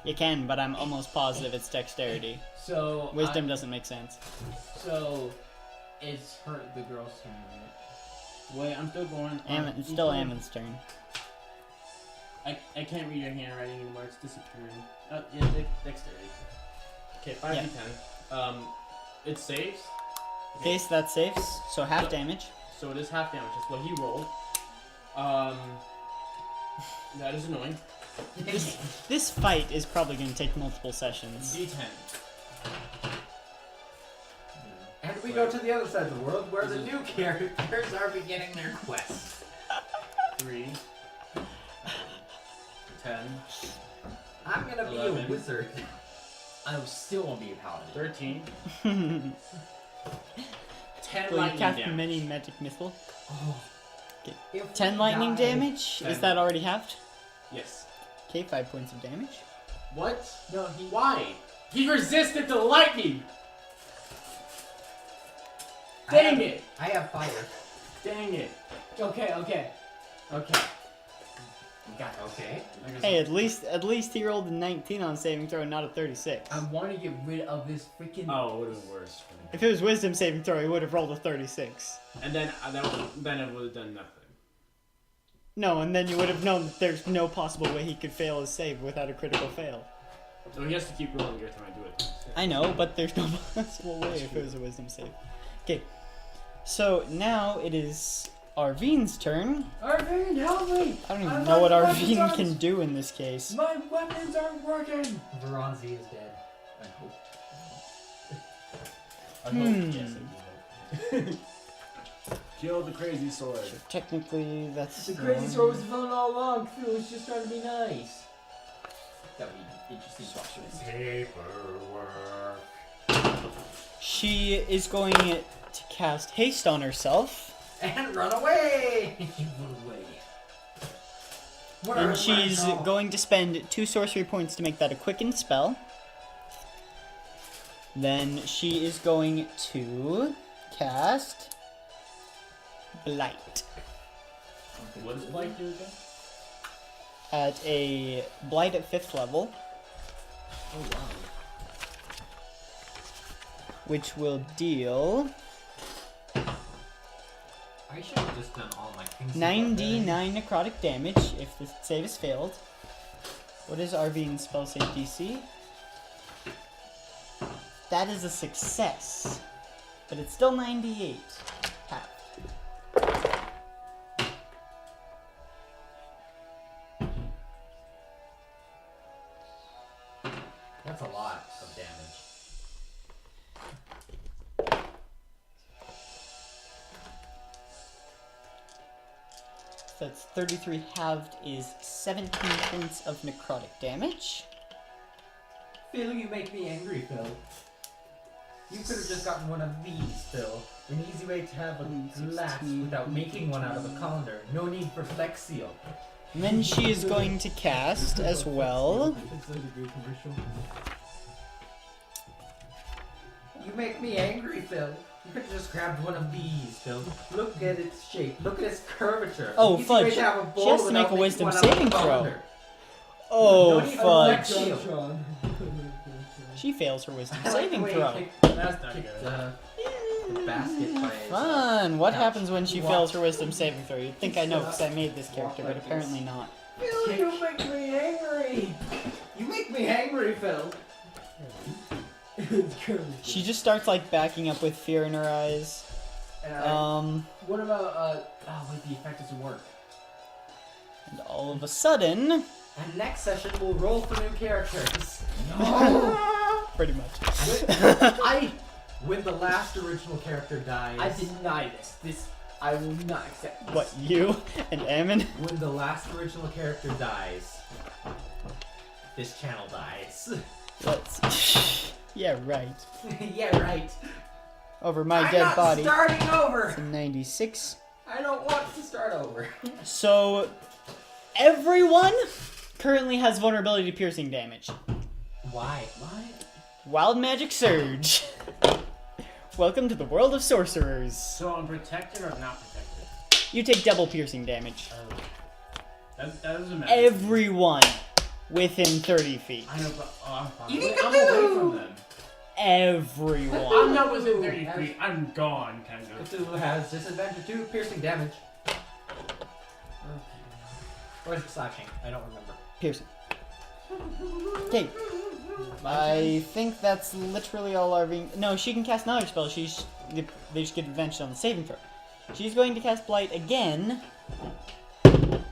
You can, but I'm almost positive it's dexterity. So Wisdom doesn't make sense. So it's her, the girl's turn, right? Wait, I'm still going. It's still Ammon's turn. I can't read your handwriting anymore. It's disappearing. Dexterity. Okay, 5d10. It saves. Okay, so that saves, so half damage. So it is half damage. That's what he rolled. That is annoying. This fight is probably going to take multiple sessions. D10. And we go to the other side of the world where the new characters are beginning their quest. 3. 10. I'm gonna be 11. a wizard. I still won't be a paladin. 13. 10 Will you lightning cast damage. many magic missile? Oh. Okay. If 10 we lightning die- damage? 10. Is that already halved? Yes. Okay, 5 points of damage. What? No, Why? He resisted the lightning! Dang it! I have fire. Dang it. Okay. We got okay. Hey, at least he rolled a 19 on saving throw and not a 36. I want to get rid of this freaking. Oh, it would have been worse. If it was wisdom saving throw, he would have rolled a 36. And then then it would have done nothing. No, and then you would have known that there's no possible way he could fail his save without a critical fail. So he has to keep rolling every time I do it. I know, but there's no possible way if it was a wisdom save. Okay, so now it is Arvine's turn. Arvine, help me! I don't even I'm know what not Arvine weapons can on- do in this case. My weapons aren't working. Veronzi is dead. I hope. I Hmm. hope. Yes, I do hope. Kill the crazy sword. Technically, that's The crazy sword was the villain all along. Phil was just trying to be nice. That would be interesting questions. Paperwork. She is going to cast haste on herself, And run away! What and are she's my- going to spend 2 sorcery points to make that a quickened spell. Then she is going to cast Blight. What does Blight do again? At a Blight at 5th level, Oh wow. which will deal I should have just done all my things. 9d9 necrotic damage if the save is failed. What is Arvine's spell save DC? That is a success, but it's still 98. Half. That's a lot of damage. That's 33 halved is 17 points of necrotic damage. Phil, you make me angry, Phil. You could have just gotten one of these, Phil. An easy way to have a glass 16, without making one out of a colander. No need for Flex Seal. And then she is going to cast as well. It's like a great commercial. You make me angry, Phil. You could have just grabbed one of these, Phil. Look at its shape. Look at its curvature. Oh, An easy way fudge. to have a bowl She has to without make a making wisdom one out of a saving throw. colander. Oh, No need for Flex fudge. Seal. Sean. She fails her wisdom I like saving the way throw. you kicked That's not kicked, good. the basket by its, Fun. What couch. happens when she Watch. fails her wisdom saving throw? You'd think I know because I made this character, but like apparently not. Phil, you make me angry. You make me angry, Phil. She just starts like backing up with fear in her eyes. What about oh wait, the effect doesn't work. And all of a sudden, And next session we'll roll for new characters. pretty much. When the last original character dies. I deny this. This I will not accept. This. What, you and Ammon? When the last original character dies, this channel dies. Let's. Yeah, right. Yeah, right. Over my I'm dead not body. starting over. It's a 96. I don't want to start over. So, everyone currently has vulnerability to piercing damage. Why? Wild Magic Surge. Welcome to the world of sorcerers. So I'm protected or not protected? You take double piercing damage. That doesn't matter. Everyone within 30 feet. I know, but I'm fine. Even I'm away from them. Everyone. I'm not within 30 feet. I'm gone, kind of. Cthulhu has disadvantage to piercing damage. Or is it slashing? I don't remember. Piercing. Okay. I think that's literally all our being. No, she can cast another spell. They just get advantage on the saving throw. She's going to cast Blight again. And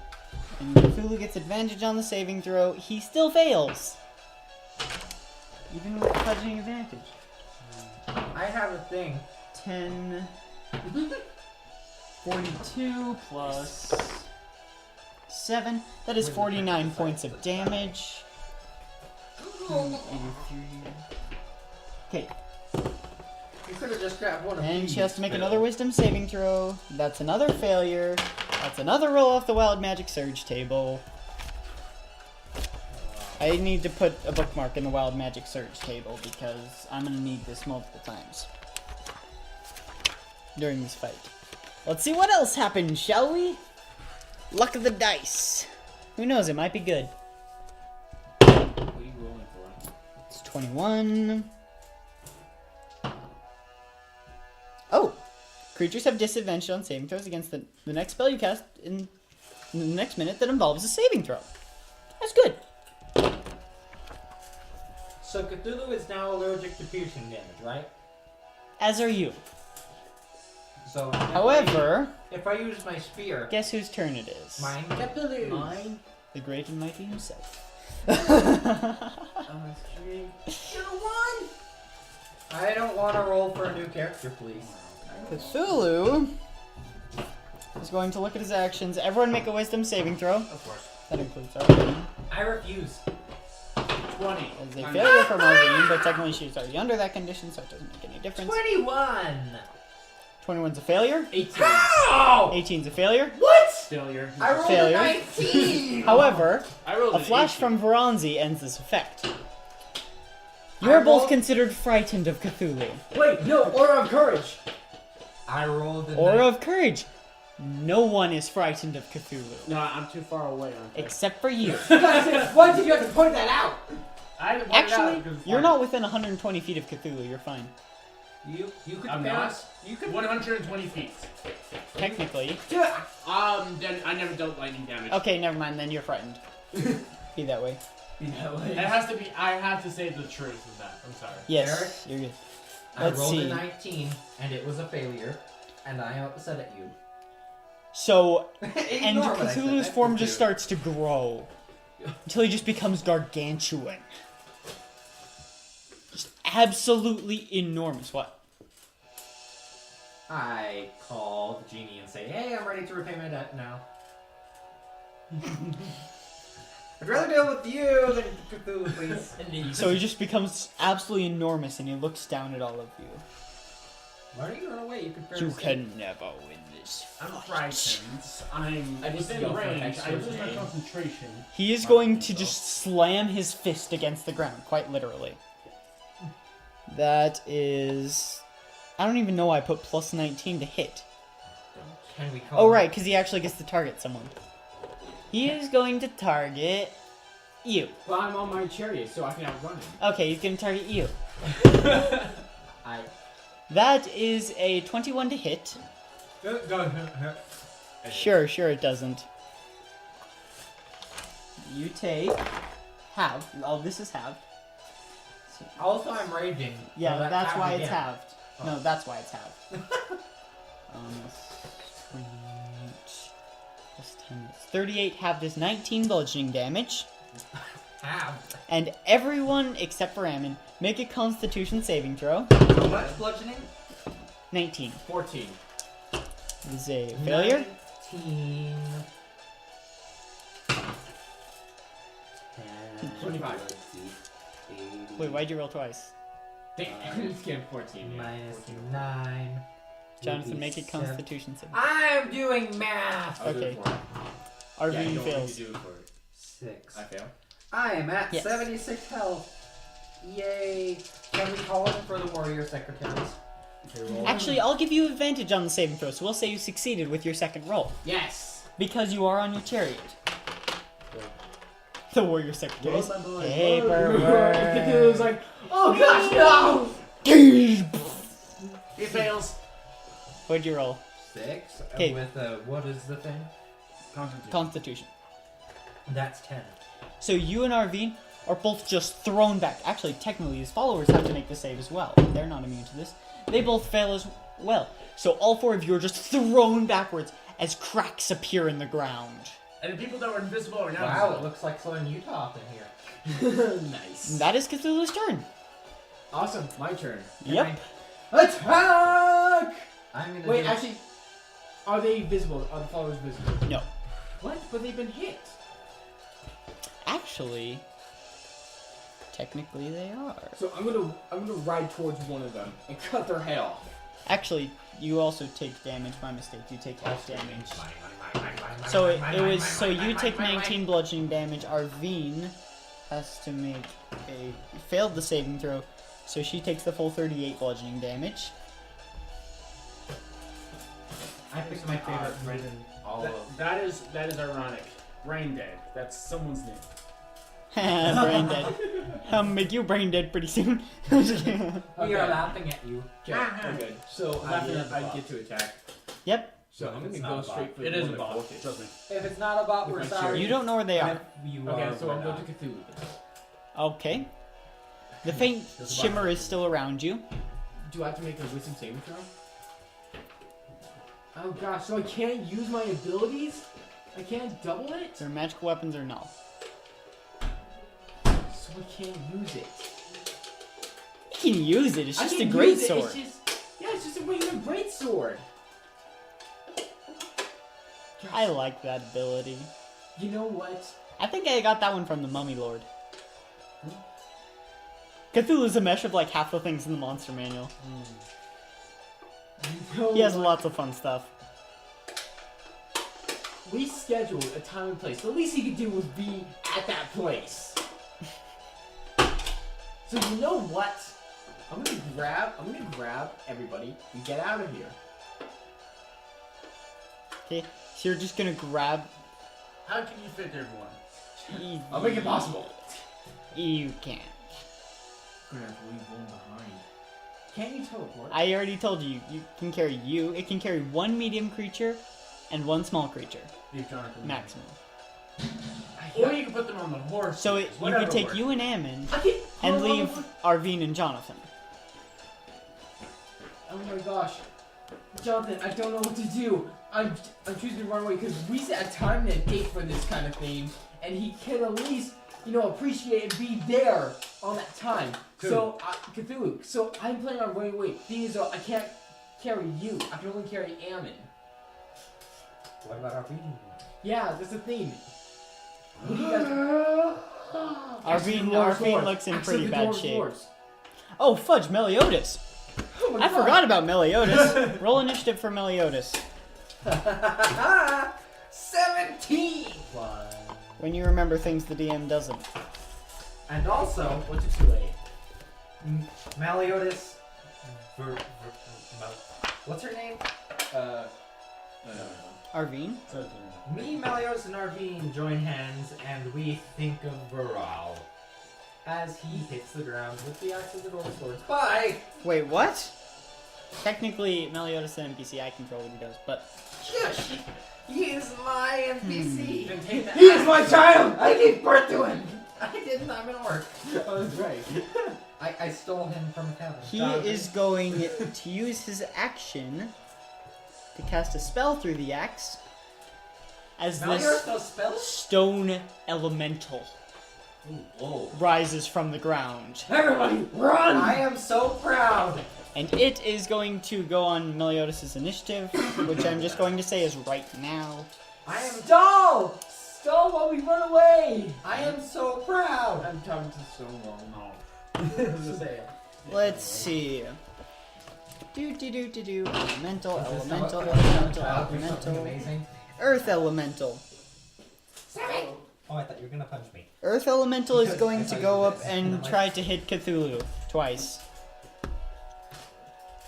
Cthulhu gets advantage on the saving throw. He still fails. Even with fudging advantage. I have a thing. 10. 42 plus 7. That is 49 points of damage. 83. Okay. You could have just grabbed one of And these. she has to make Phil. another wisdom saving throw. That's another failure. That's another roll off the Wild Magic Surge table. I need to put a bookmark in the Wild Magic Surge table because I'm going to need this multiple times during this fight. Let's see what else happens, shall we? Luck of the dice. Who knows, it might be good. What are you rolling for? It's 21. Oh! Creatures have disadvantage on saving throws against the next spell you cast in the next minute that involves a saving throw. That's good. So Cthulhu is now allergic to piercing damage, right? As are you. So However, if I use my spear, guess whose turn it is? mine Cthulhu. Mine. The great and mighty himself. I don't want to roll for a new character, please. Cthulhu is going to look at his actions. Everyone make a wisdom saving throw. Of course. That includes Arlene. I refuse. 20. As a failure from Arlene, but technically she's already under that condition, so it doesn't make any difference. 21. 21's a failure. 18. How? 18's a failure. What? Failure. I rolled Failure. a 19. However, I rolled a an flash 18. from Veronzi ends this effect. You are both rolled- considered frightened of Cthulhu. Wait, no, Aura of Courage. I rolled a Aura of Courage. No one is frightened of Cthulhu. No, I'm too far away. Aren't I? Except for you. Why did you have to point that out? I pointed out Actually, because it's you're fine. not within 120 feet of Cthulhu. You're fine. You could I'm pass. not. You could 120 feet. Technically. Dude, Then I never dealt lightning damage. Okay, never mind. Then you're frightened. Be that way. It has to be. I have to say the truth of that. I'm sorry. Yes, you're good. I Let's rolled see. a 19 and it was a failure, and I upset at you. So, and Ignore what I said, Cthulhu's that's form the just truth. starts to grow until he just becomes gargantuan. absolutely enormous. What? I call the genie and say, "Hey, I'm ready to repay my debt now." I'd rather deal with you than Cthulhu, please. So he just becomes absolutely enormous, and he looks down at all of you. Why don't you run away? You could barely You see. can never win this. I'm frightened. I'm I just within go for range. extra I lose my game. concentration. He is going to just slam his fist against the ground, quite literally. That is... I don't even know why I put plus 19 to hit. Can we call? Oh, right, because he actually gets to target someone. He is going to target you. Well, I'm on my chariot, so I can outrun him. Okay, he's going to target you. I. That is a 21 to hit. Sure it doesn't. You take half. Oh, this is halved. So- Also, I'm raging. yeah, so that's half why again. it's halved. Oh. No, that's why it's halved. 28 plus 10 is 38. Halved is 19 bludgeoning damage. Half. And everyone except for Ammon make a Constitution saving throw. How much bludgeoning? 19. 14. It is a failure. 19. 25. Wait, why'd you roll twice? I'm just kidding, 14. Yeah, Minus 14. 9. Jonathan, make a Seven. Constitution saving. I'm doing math! I'll do Okay. it for it. Arvine Yeah, you don't want me fails. to do it for it. 6. I fail. I am at Yes. 76 health. Yay! Can we call it for the warrior secretaries? Okay, roll. Actually, I'll give you advantage on the saving throw, so we'll say you succeeded with your second roll. Yes! Because you are on your chariot. The warrior secretaries. It was Paperwork. like, oh gosh, no! He fails. What'd you roll? 6. 'Kay. With what is the thing? Constitution. That's 10. So you and Arvine are both just thrown back. Actually, technically, his followers have to make the save as well. They're not immune to this. They both fail as well. So all four of you are just thrown backwards as cracks appear in the ground. And the people that were invisible are now Wow, it visible. looks like Southern Utah up in here. Nice. And that is Cthulhu's turn. Awesome, my turn. Yep. Attack! I'm gonna Wait, do actually, are they visible? Are the followers visible? No. What? But they've been hit. Actually, technically they are. So I'm gonna ride towards one of them and cut their head off. Actually, you also take damage. My mistake. You take half damage. So so you take 19 bludgeoning damage. Arvine has to make failed the saving throw, so she takes the full 38 bludgeoning damage. I picked my favorite friend in all of. That is ironic. Brain dead. That's someone's name. Brain dead. I'll make you brain dead pretty soon. We Okay. are laughing at you. Okay, we're good. So Laughing I at the get to attack. Yep. So I'm It's gonna not go a straight for It the is a one bot. focus. Trust me. If it's not a bot, With we're my sorry. chariot. You don't know where they are. If you Okay, are, so we're I'm going not. to Cthulhu. Okay. The faint shimmer is still around you. Do I have to make a wisdom saving throw? Oh gosh, so I can't use my abilities? I can't double it? Their magical weapons are null. So I can't use it. You can use it. It's I just a can great use it, sword. It's just, yeah, it's just a regular great sword. I like that ability. You know what? I think I got that one from the Mummy Lord. Cthulhu's a mesh of like half the things in the monster manual. You know He has what? lots of fun stuff. We scheduled a time and place. The least he could do was be at that place. So you know what? I'm gonna grab everybody and get out of here. Okay, so you're just gonna grab. How can you fit everyone? I'll make it possible. You can't. I'm gonna have to leave one behind. Can't you teleport? I already told you. You can carry you. It can carry one medium creature and one small creature Leave Jonathan. maximum. Or you can put them on the horse. So you Whatever could take works. you and Ammon I can and leave Arvine and Jonathan. Oh my gosh, Jonathan, I don't know what to do. I'm choosing to run away because we set a time and a date for this kind of thing, and he can at least appreciate and be there on that time. Who? So Cthulhu. So I'm planning on running away. Thing is, though, I can't carry you. I can only carry Ammon. What about our being? Yeah, that's the thing. What do you guys? Arvine looks in pretty bad shape. Dwarves. Oh, fudge, Meliodas. Oh my I God. forgot about Meliodas. Roll initiative for Meliodas. 17! When you remember things the DM doesn't. And also, What's it too late? Meliodas. What's her name? Arvine? Me, Meliodas, and Arvine join hands, and we think of Viral as he hits the ground with the axe of the Dwarf Swords. Bye! Wait, what? Technically, Meliodas is an NPC. I control what he does, but Shush! He is my NPC! Then take that. He is my child. I gave birth to him. I didn't, I'm in work. Oh, that's right. I stole him from a cabin. he is going to use his action to cast a spell through the axe as Meliodas this does spells? stone elemental Whoa. rises from the ground. Everybody, run! I am so proud! And it is going to go on Meliodas' initiative, which I'm just going to say is right now. I am Stall! Stall while we run away! I am so proud! I'm talking to Stonewall. Let's see. Do. Elemental, Is this elemental, how it goes? elemental, Child, do something elemental. amazing. Earth elemental. Oh, I thought you were gonna punch me. Earth elemental is Because going I to thought go you up did. and I'm like- try to hit Cthulhu twice.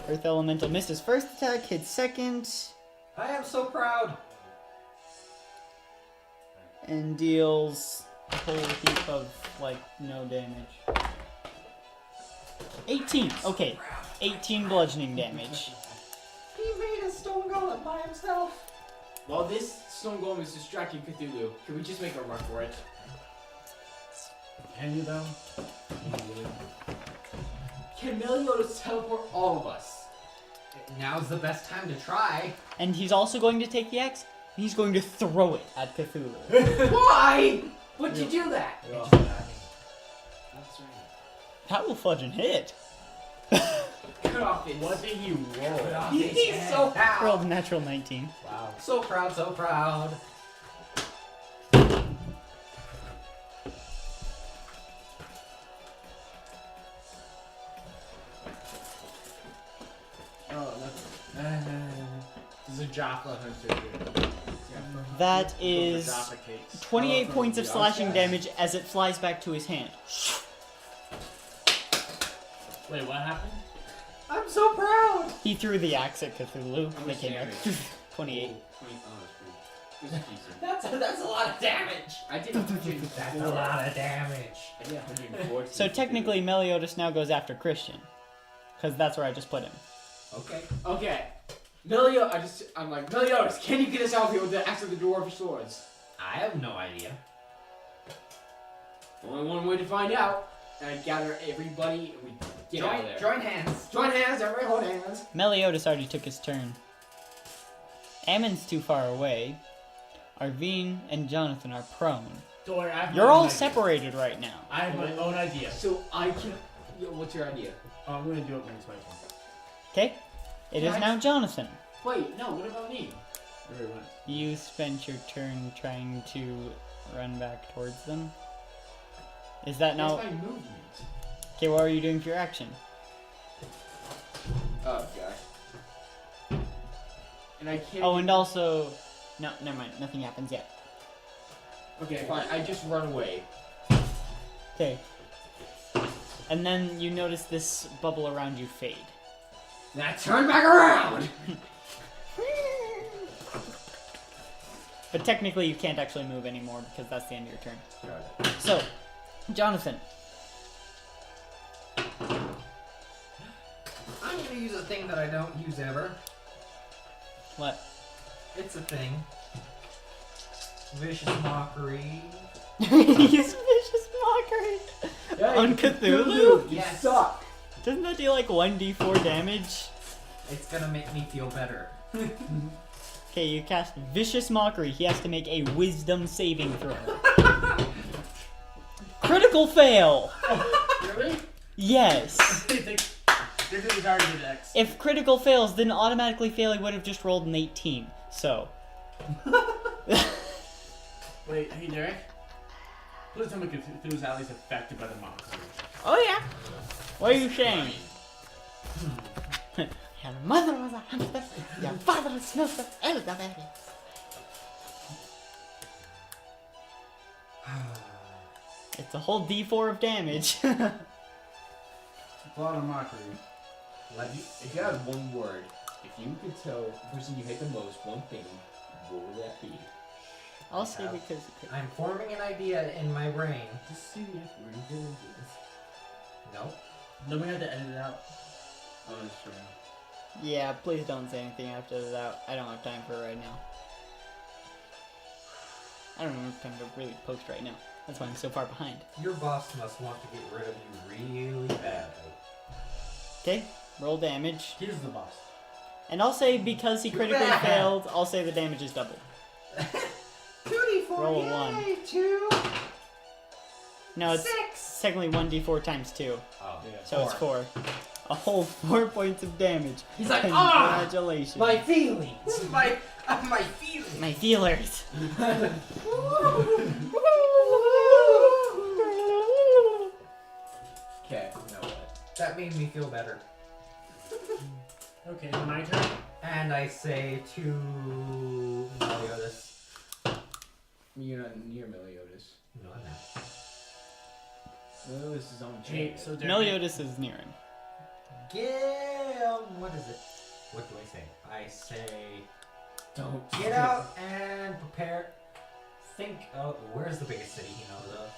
Earth elemental misses first attack, hits second, I am so proud! and deals a whole heap of, like, no damage. 18! Okay, 18 bludgeoning damage. He made a stone golem by himself! While this stone golem is distracting Cthulhu, can we just make a run for it? Can you though? Can Meliodas teleport all of us? Now's the best time to try. And he's also going to take the axe, and he's going to throw it at Cthulhu. Why? Would you do that? That's right. That will fudge and hit. Cut off it. What did you roll? He's so proud! Rolled a natural 19. Wow. So proud, so proud. Oh, that's. This is a Jaffa hunter here. That Those is are Jaffa cakes. 28 Oh, points of from slashing the damage as it flies back to his hand. Wait, what happened? I'm so proud! He threw the axe at Cthulhu. How They much came back. damage? 28. That's decent. That's a lot of damage! I did 104. That's a lot of damage. I did 114. So technically, Meliodas now goes after Christian. Because that's where I just put him. Okay. Okay. I'm like, Meliodas, can you get us out here with the axe of the dwarf swords? I have no idea. Only one way to find out. And I gather everybody and we get out of there. Join hands. Join hands, everybody hold hands. Meliodas already took his turn. Ammon's too far away. Arvine and Jonathan are prone. Don't worry, I have You're my all own idea. separated right now. I have my own idea. So I can. Yo, what's your idea? Oh, I'm gonna do it when it's my turn. Okay? It is Guys. now Jonathan. Wait, no, what about me? Where we went. You spent your turn trying to run back towards them. Is that now? That's my movement. Okay, what are you doing for your action? Oh, gosh. And I can't. Oh, and also... No, never mind. Nothing happens yet. Okay, fine. I just run away. Okay. And then you notice this bubble around you fade. Then I turn back around! But technically you can't actually move anymore because that's the end of your turn. Got it. So, Jonathan. I'm gonna use a thing that I don't use ever. What? It's a thing. Vicious mockery. Use vicious mockery on Cthulhu? You Yes. suck! Doesn't that do like 1d4 damage? It's gonna make me feel better. Okay, you cast vicious mockery. He has to make a wisdom saving throw. Critical fail! Really? Yes. This is already an X. If critical fails, then automatically failing would have just rolled an 18. So. Wait, hey Derek. Please tell me Cthulhu's Alley is affected by the monster. Oh yeah. What are you saying? Your mother was a hamster. Your father was snoozer. Elderberry. It's a whole D4 of damage. It's a lot of mockery. If you had one word, if you could tell the person you hate the most one thing, what would that be? I'll say because I'm forming an idea in my brain. Just see if we're gonna do this. Nope. Then we have to edit it out. Oh, that's true. yeah, please don't say anything after that. I don't have time for it right now. I don't have time to really post right now. That's why I'm so far behind. Your boss must want to get rid of you really badly. Okay, roll damage. Here's the boss. And I'll say because he critically bad. failed, I'll say the damage is double. 2d4, Roll a 1. yay, 2, No, it's 6. technically 1d4 times 2. Oh, Yeah. So it's 4. A whole 4 points of damage. He's like, Congratulations. my feelings. my feelings. My feelers. Okay, you know what? That made me feel better. Okay, my turn. And I say to Meliodas. You're not near Meliodas. No, I'm not. Meliodas is on Hey, chain. so Derek. Meliodas is near him. What is it? What do I say? I say, Don't get out and prepare. Think, where's the biggest city he knows of?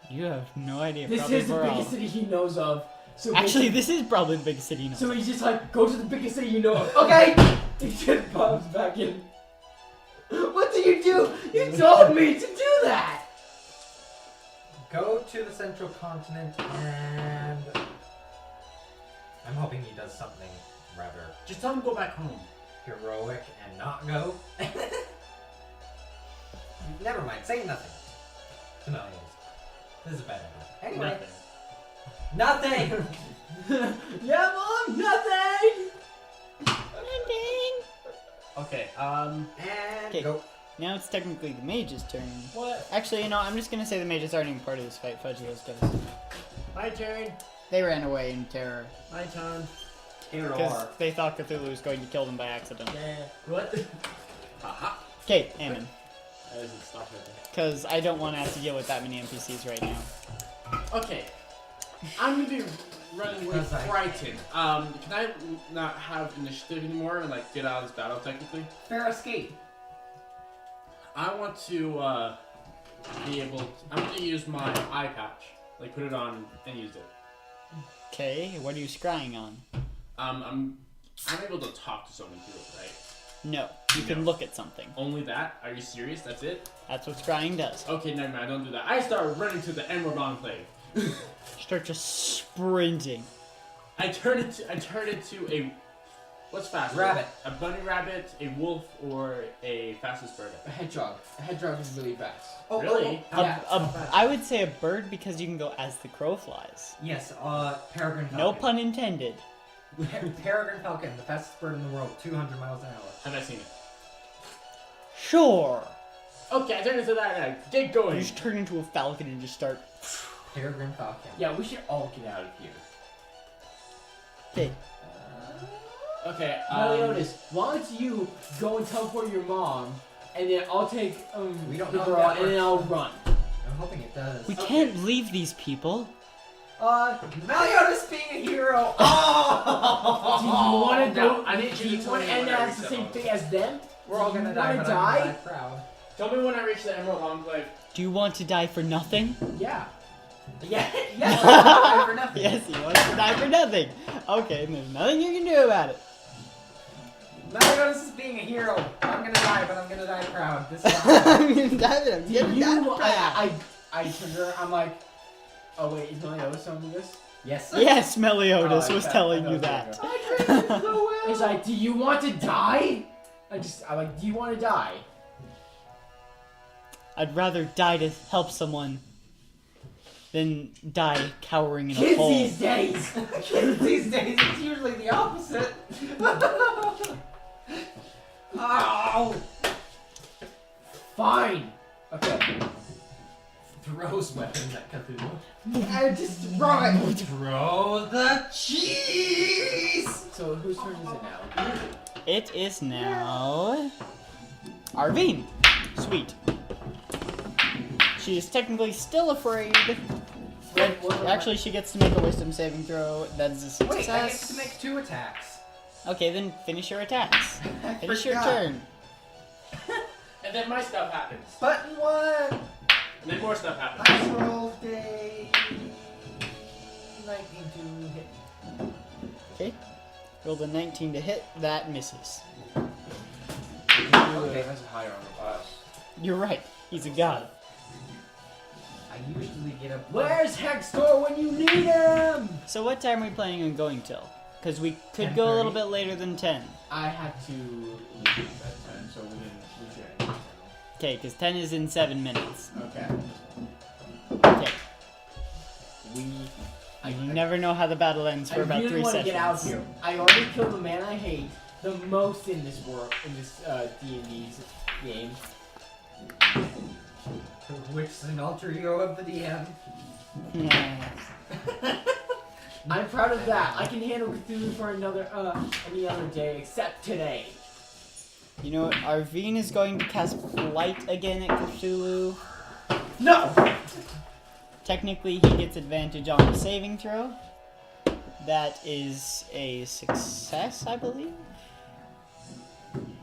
You have no idea. This probably is the we're all. biggest city he knows of. So Actually, basically- this is probably the biggest city. So he's just like, go to the biggest city you know of. Okay! He just pops back in. What did you do? You told me to do that! Go to the central continent and... I'm hoping he does something rather Just tell him to go back home. heroic and not go. Never mind, say nothing. To Meliodas. This is a bad idea. Anyway, Nothing. nothing! Yeah, Mom, nothing! Okay, And Okay. go. Now it's technically the mage's turn. what? Actually, you know, I'm just gonna say the mages aren't even part of this fight. Fudge those guys. My turn. They ran away in terror My turn. because they thought Cthulhu was going to kill them by accident. Yeah. What? Haha. Okay, Ammon. That doesn't stop it. Because I don't want to have to deal with that many NPCs right now. Okay. I'm gonna be running away Because I- frightened. Can I not have initiative anymore and like get out of this battle technically? Fair escape. I want to be able to, I'm gonna use my eye patch. Like put it on and use it. Okay, what are you scrying on? I'm able to talk to someone through it, right? No, you can No. look at something. Only that? Are you serious? That's it? That's what scrying does. Okay, never mind, don't do that. I start running to the Emerald Enclave. Start just sprinting. I turn into a what's faster? Rabbit. A bunny rabbit, a wolf, or a fastest bird? A hedgehog. A hedgehog is really fast. Oh, Really? Yeah, I would say a bird because you can go as the crow flies. Yes, peregrine falcon. No pun intended. Peregrine falcon, the fastest bird in the world, 200 miles an hour. Have I seen it? Sure. Okay, I turn into that and I get You going. just turn into a falcon and just start. Peregrine falcon. Yeah, we should all get out of here. Okay. Okay, Meliodas, why don't you go and teleport your mom, and then I'll take We don't the know girl, that and then I'll works. run. I'm hoping it does. We can't leave these people. Meliodas being a hero! Do you Oh! want to no, go? I need you Do to you tell want me to end when I up reach the that same moment. thing as them? We're all Do gonna you die, wanna but I'm gonna die? die proud. Tell me when I reach the Emerald Enclave. Do you want to die for nothing? Yeah. Yeah, yes, I'm gonna die for nothing. Yes, he wants to die for nothing. Okay, and there's nothing you can do about it. Meliodas is being a hero. I'm gonna die, but I'm gonna die proud. This I'm time. gonna die, but I'm gonna die for proud. I turn her. I'm like, oh wait, is Meliodas telling me this? Yes. Yes, Meliodas Oh, I was thought- telling I you thought that. It's like, do you want to die? I'm like, do you want to die? I'd rather die to help someone than die cowering in a Kids hole. these days! Kids these days, it's usually the opposite. Ow! Fine. Okay. Throws weapons at Cthulhu. I just throw it. Throw the cheese! So whose turn is it now? It is now Arvine. Sweet. She is technically still afraid. But actually, she gets to make a wisdom saving throw. That is a success. Wait, I get to make 2 attacks. Okay, then finish your attacks. I Finish your forgot. turn. And then my stuff happens. Button 1! And then more stuff happens. Dice roll day. 19 to hit. Okay. Roll the 19 to hit. That misses. Okay, that's a higher on the class. You're right. He's a god. I usually get a Where's Hextor when you need him? So what time are we planning on going till? Because we could go a little 10:30. bit later than 10. I had to leave at 10, so we didn't. Okay, because 10 is in 7 minutes. Okay. Okay. I You never know how the battle ends for about really 3 want to sessions. get out here. I already killed the man I hate the most in this D&D game. Which is an alter ego of the DM. Yeah. I'm proud of that. I can handle Cthulhu for any other day except today. You know what? Arvine is going to cast Blight again at Cthulhu. No! Technically, he gets advantage on the saving throw. That is a success, I believe.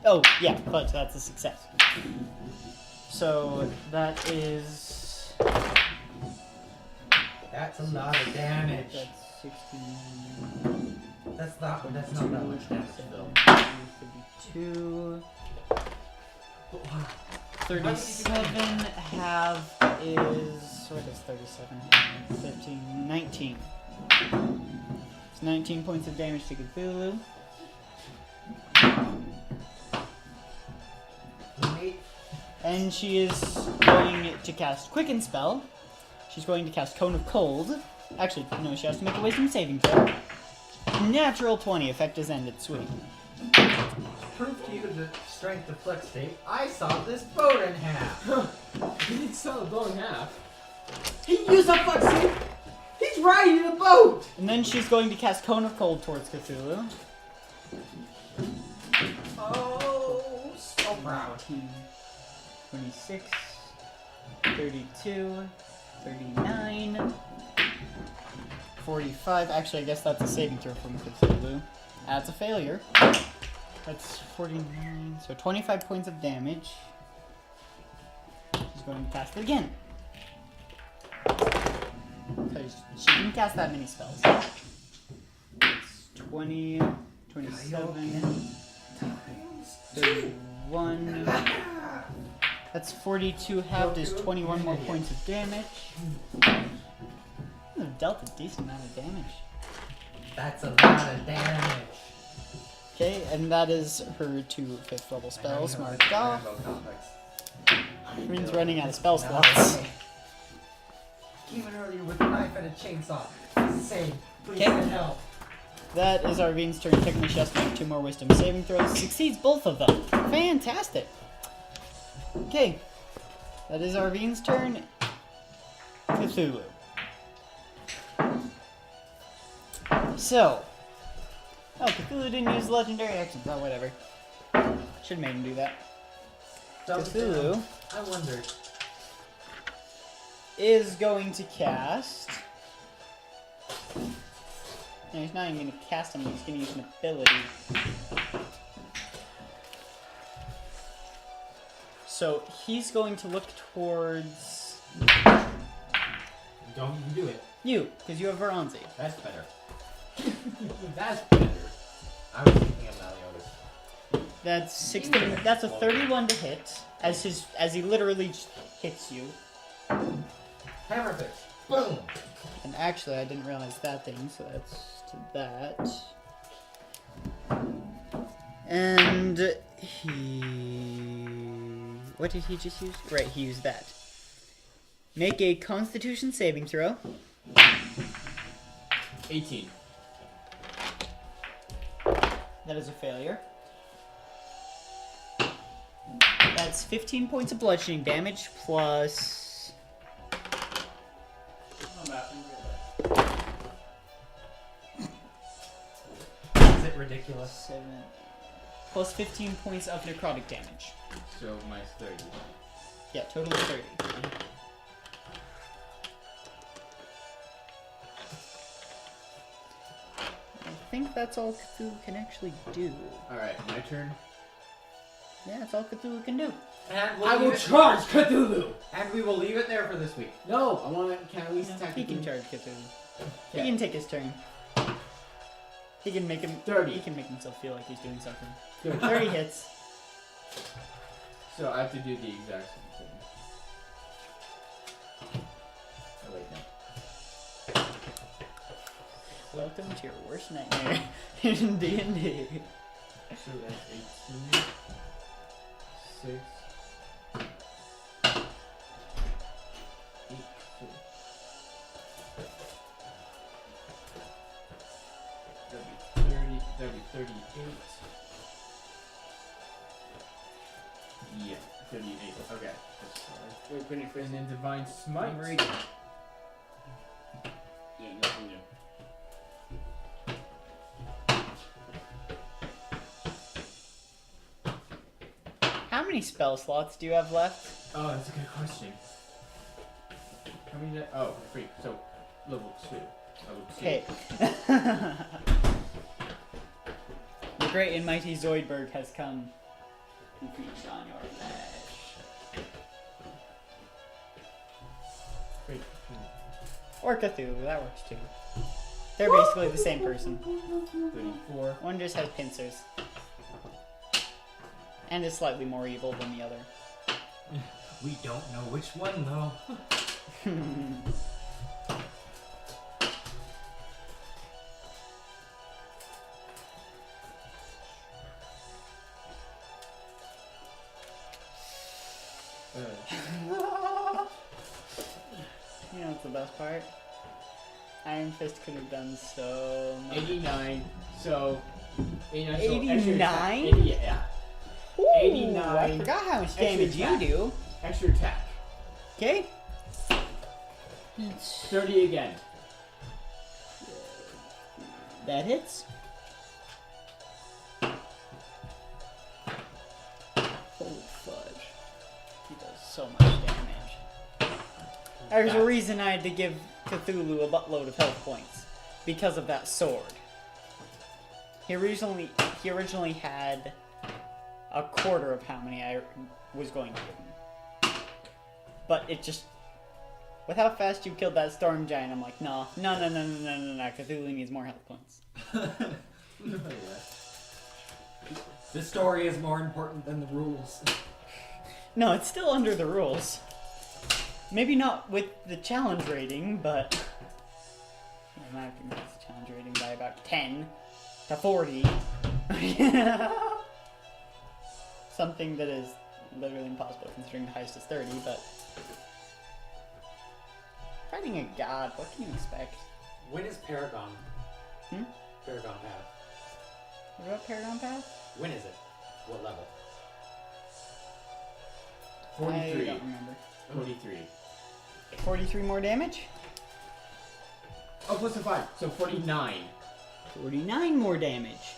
Oh, yeah, but that's a success. So, that is... That's a lot of damage. That's 16... That's not that much damage though. 32... 37 half is... What is 37? 15... 19. It's 19 points of damage to Cthulhu. And she is going to cast Quicken Spell. She's going to cast Cone of Cold. Actually, no, she has to make a Wisdom saving throw. Natural 20, effect is ended. Sweet. Proof to you the strength of Flex State. I saw this boat in half. He didn't sell the boat in half. He used a fucking... He's riding the boat! And then she's going to cast Cone of Cold towards Cthulhu. Oh, so proud. 19, 26, 32, 39, 45. Actually, I guess that's a saving throw from Cthulhu. That's a failure. That's 49. So 25 points of damage. She's going to cast it again. Because she didn't cast that many spells. It's 20, 27, 31. That's 42 halved is 21 more points of damage. I've dealt a decent amount of damage. That's a lot of damage. Okay, and that is her 2 5th level spells marked off. Means running out of spell slots. Even earlier with a knife and a chainsaw. Same. Please Okay. send help. That is Arvine's turn. Technically, she has to make 2 more wisdom saving throws. Succeeds both of them. Fantastic. Okay. That is Arvine's turn. Cthulhu. So. Oh, Cthulhu didn't use legendary actions. Oh, whatever. Should have made him do that. Cthulhu I wonder. is going to cast... No, he's not even going to cast him, he's going to use an ability. So, he's going to look towards Don't even do it. you, because you have Veronzi. That's better. That's better. I was thinking of Malleolus. That's 16, that's a 31 to hit, as he literally just hits you. Hammer fist. Boom. And actually, I didn't realize that thing, so that's to that. And he... What did he just use? Right, he used that. Make a Constitution saving throw. 18. That is a failure. That's 15 points of bludgeoning damage plus. Is it ridiculous? 7. Plus 15 points of necrotic damage. So minus 30. Yeah, total is 30. I think that's all Cthulhu can actually do. Alright, my turn. Yeah, that's all Cthulhu can do. And I we'll will charge Cthulhu! and we will leave it there for this week. No, I want to. Can I at least No, attack he can Cthulhu? charge Cthulhu. Yeah. He can take his turn. He can make him. 30. He can make himself feel like he's doing something. 30. 30 hits. So I have to do the exact same thing. Oh wait, no. Welcome to your worst nightmare in D&D. So that's 18. 6. 8. That'd be 30. That'd be 38. Yeah, 38. Okay. That's fine. Wait, put it first. And then Divine Smite. Very Yeah, nothing new. How many spell slots do you have left? Oh, that's a good question. How many? Oh, 3. So, level 2. Level 2. Okay. The great and mighty Zoidberg has come and feast on your flesh. Wait, Or Cthulhu, that works too. They're basically the same person. 34. One just has pincers. And is slightly more evil than the other. We don't know which one though. You know what's the best part? Iron Fist could have done so much. 89. So, 89. So 89? 80, yeah. Ooh, 89. I forgot how much Extra damage you attack. do. Extra attack. Okay? 30 again. That hits. Holy fudge. He does so much damage. There's a reason I had to give Cthulhu a buttload of health points. Because of that sword. He originally had a quarter of how many I was going to give him. But it just... With how fast you killed that storm giant, I'm like, no. Cthulhu needs more health points. The story is more important than the rules. No, it's still under the rules. Maybe not with the challenge rating, but... I'm not going to increase the challenge rating by about 10 to 40. Something that is literally impossible considering the highest is 30, but... Fighting a god, what can you expect? When is Paragon? Hmm? Paragon Path. What about Paragon Path? When is it? What level? 43. I don't remember. 43. 43 more damage? Oh, plus a 5. So 49. 49 more damage.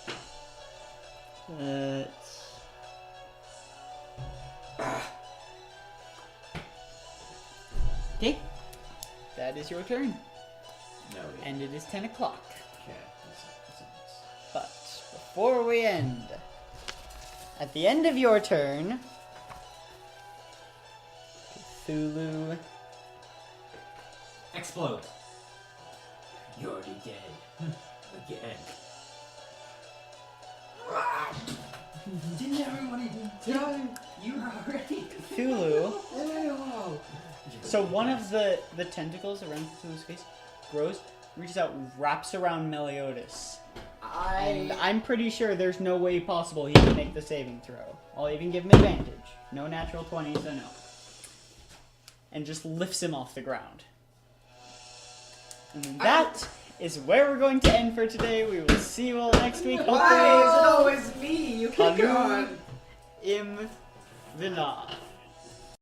Okay. That is your turn. No, wait. And it is 10 o'clock. Okay. But before we end, at the end of your turn, Cthulhu. Explode. You're already dead. Again. Didn't everyone even tell you already? Cthulhu. Oh. So one of the tentacles around Cthulhu's face grows, reaches out, wraps around Meliodas. And I'm pretty sure there's no way possible he can make the saving throw. I'll even give him advantage. No natural 20, so no. And just lifts him off the ground. And then that is where we're going to end for today. We will see you all next week. Why is it always me? You pick Kanu on. Im Vina.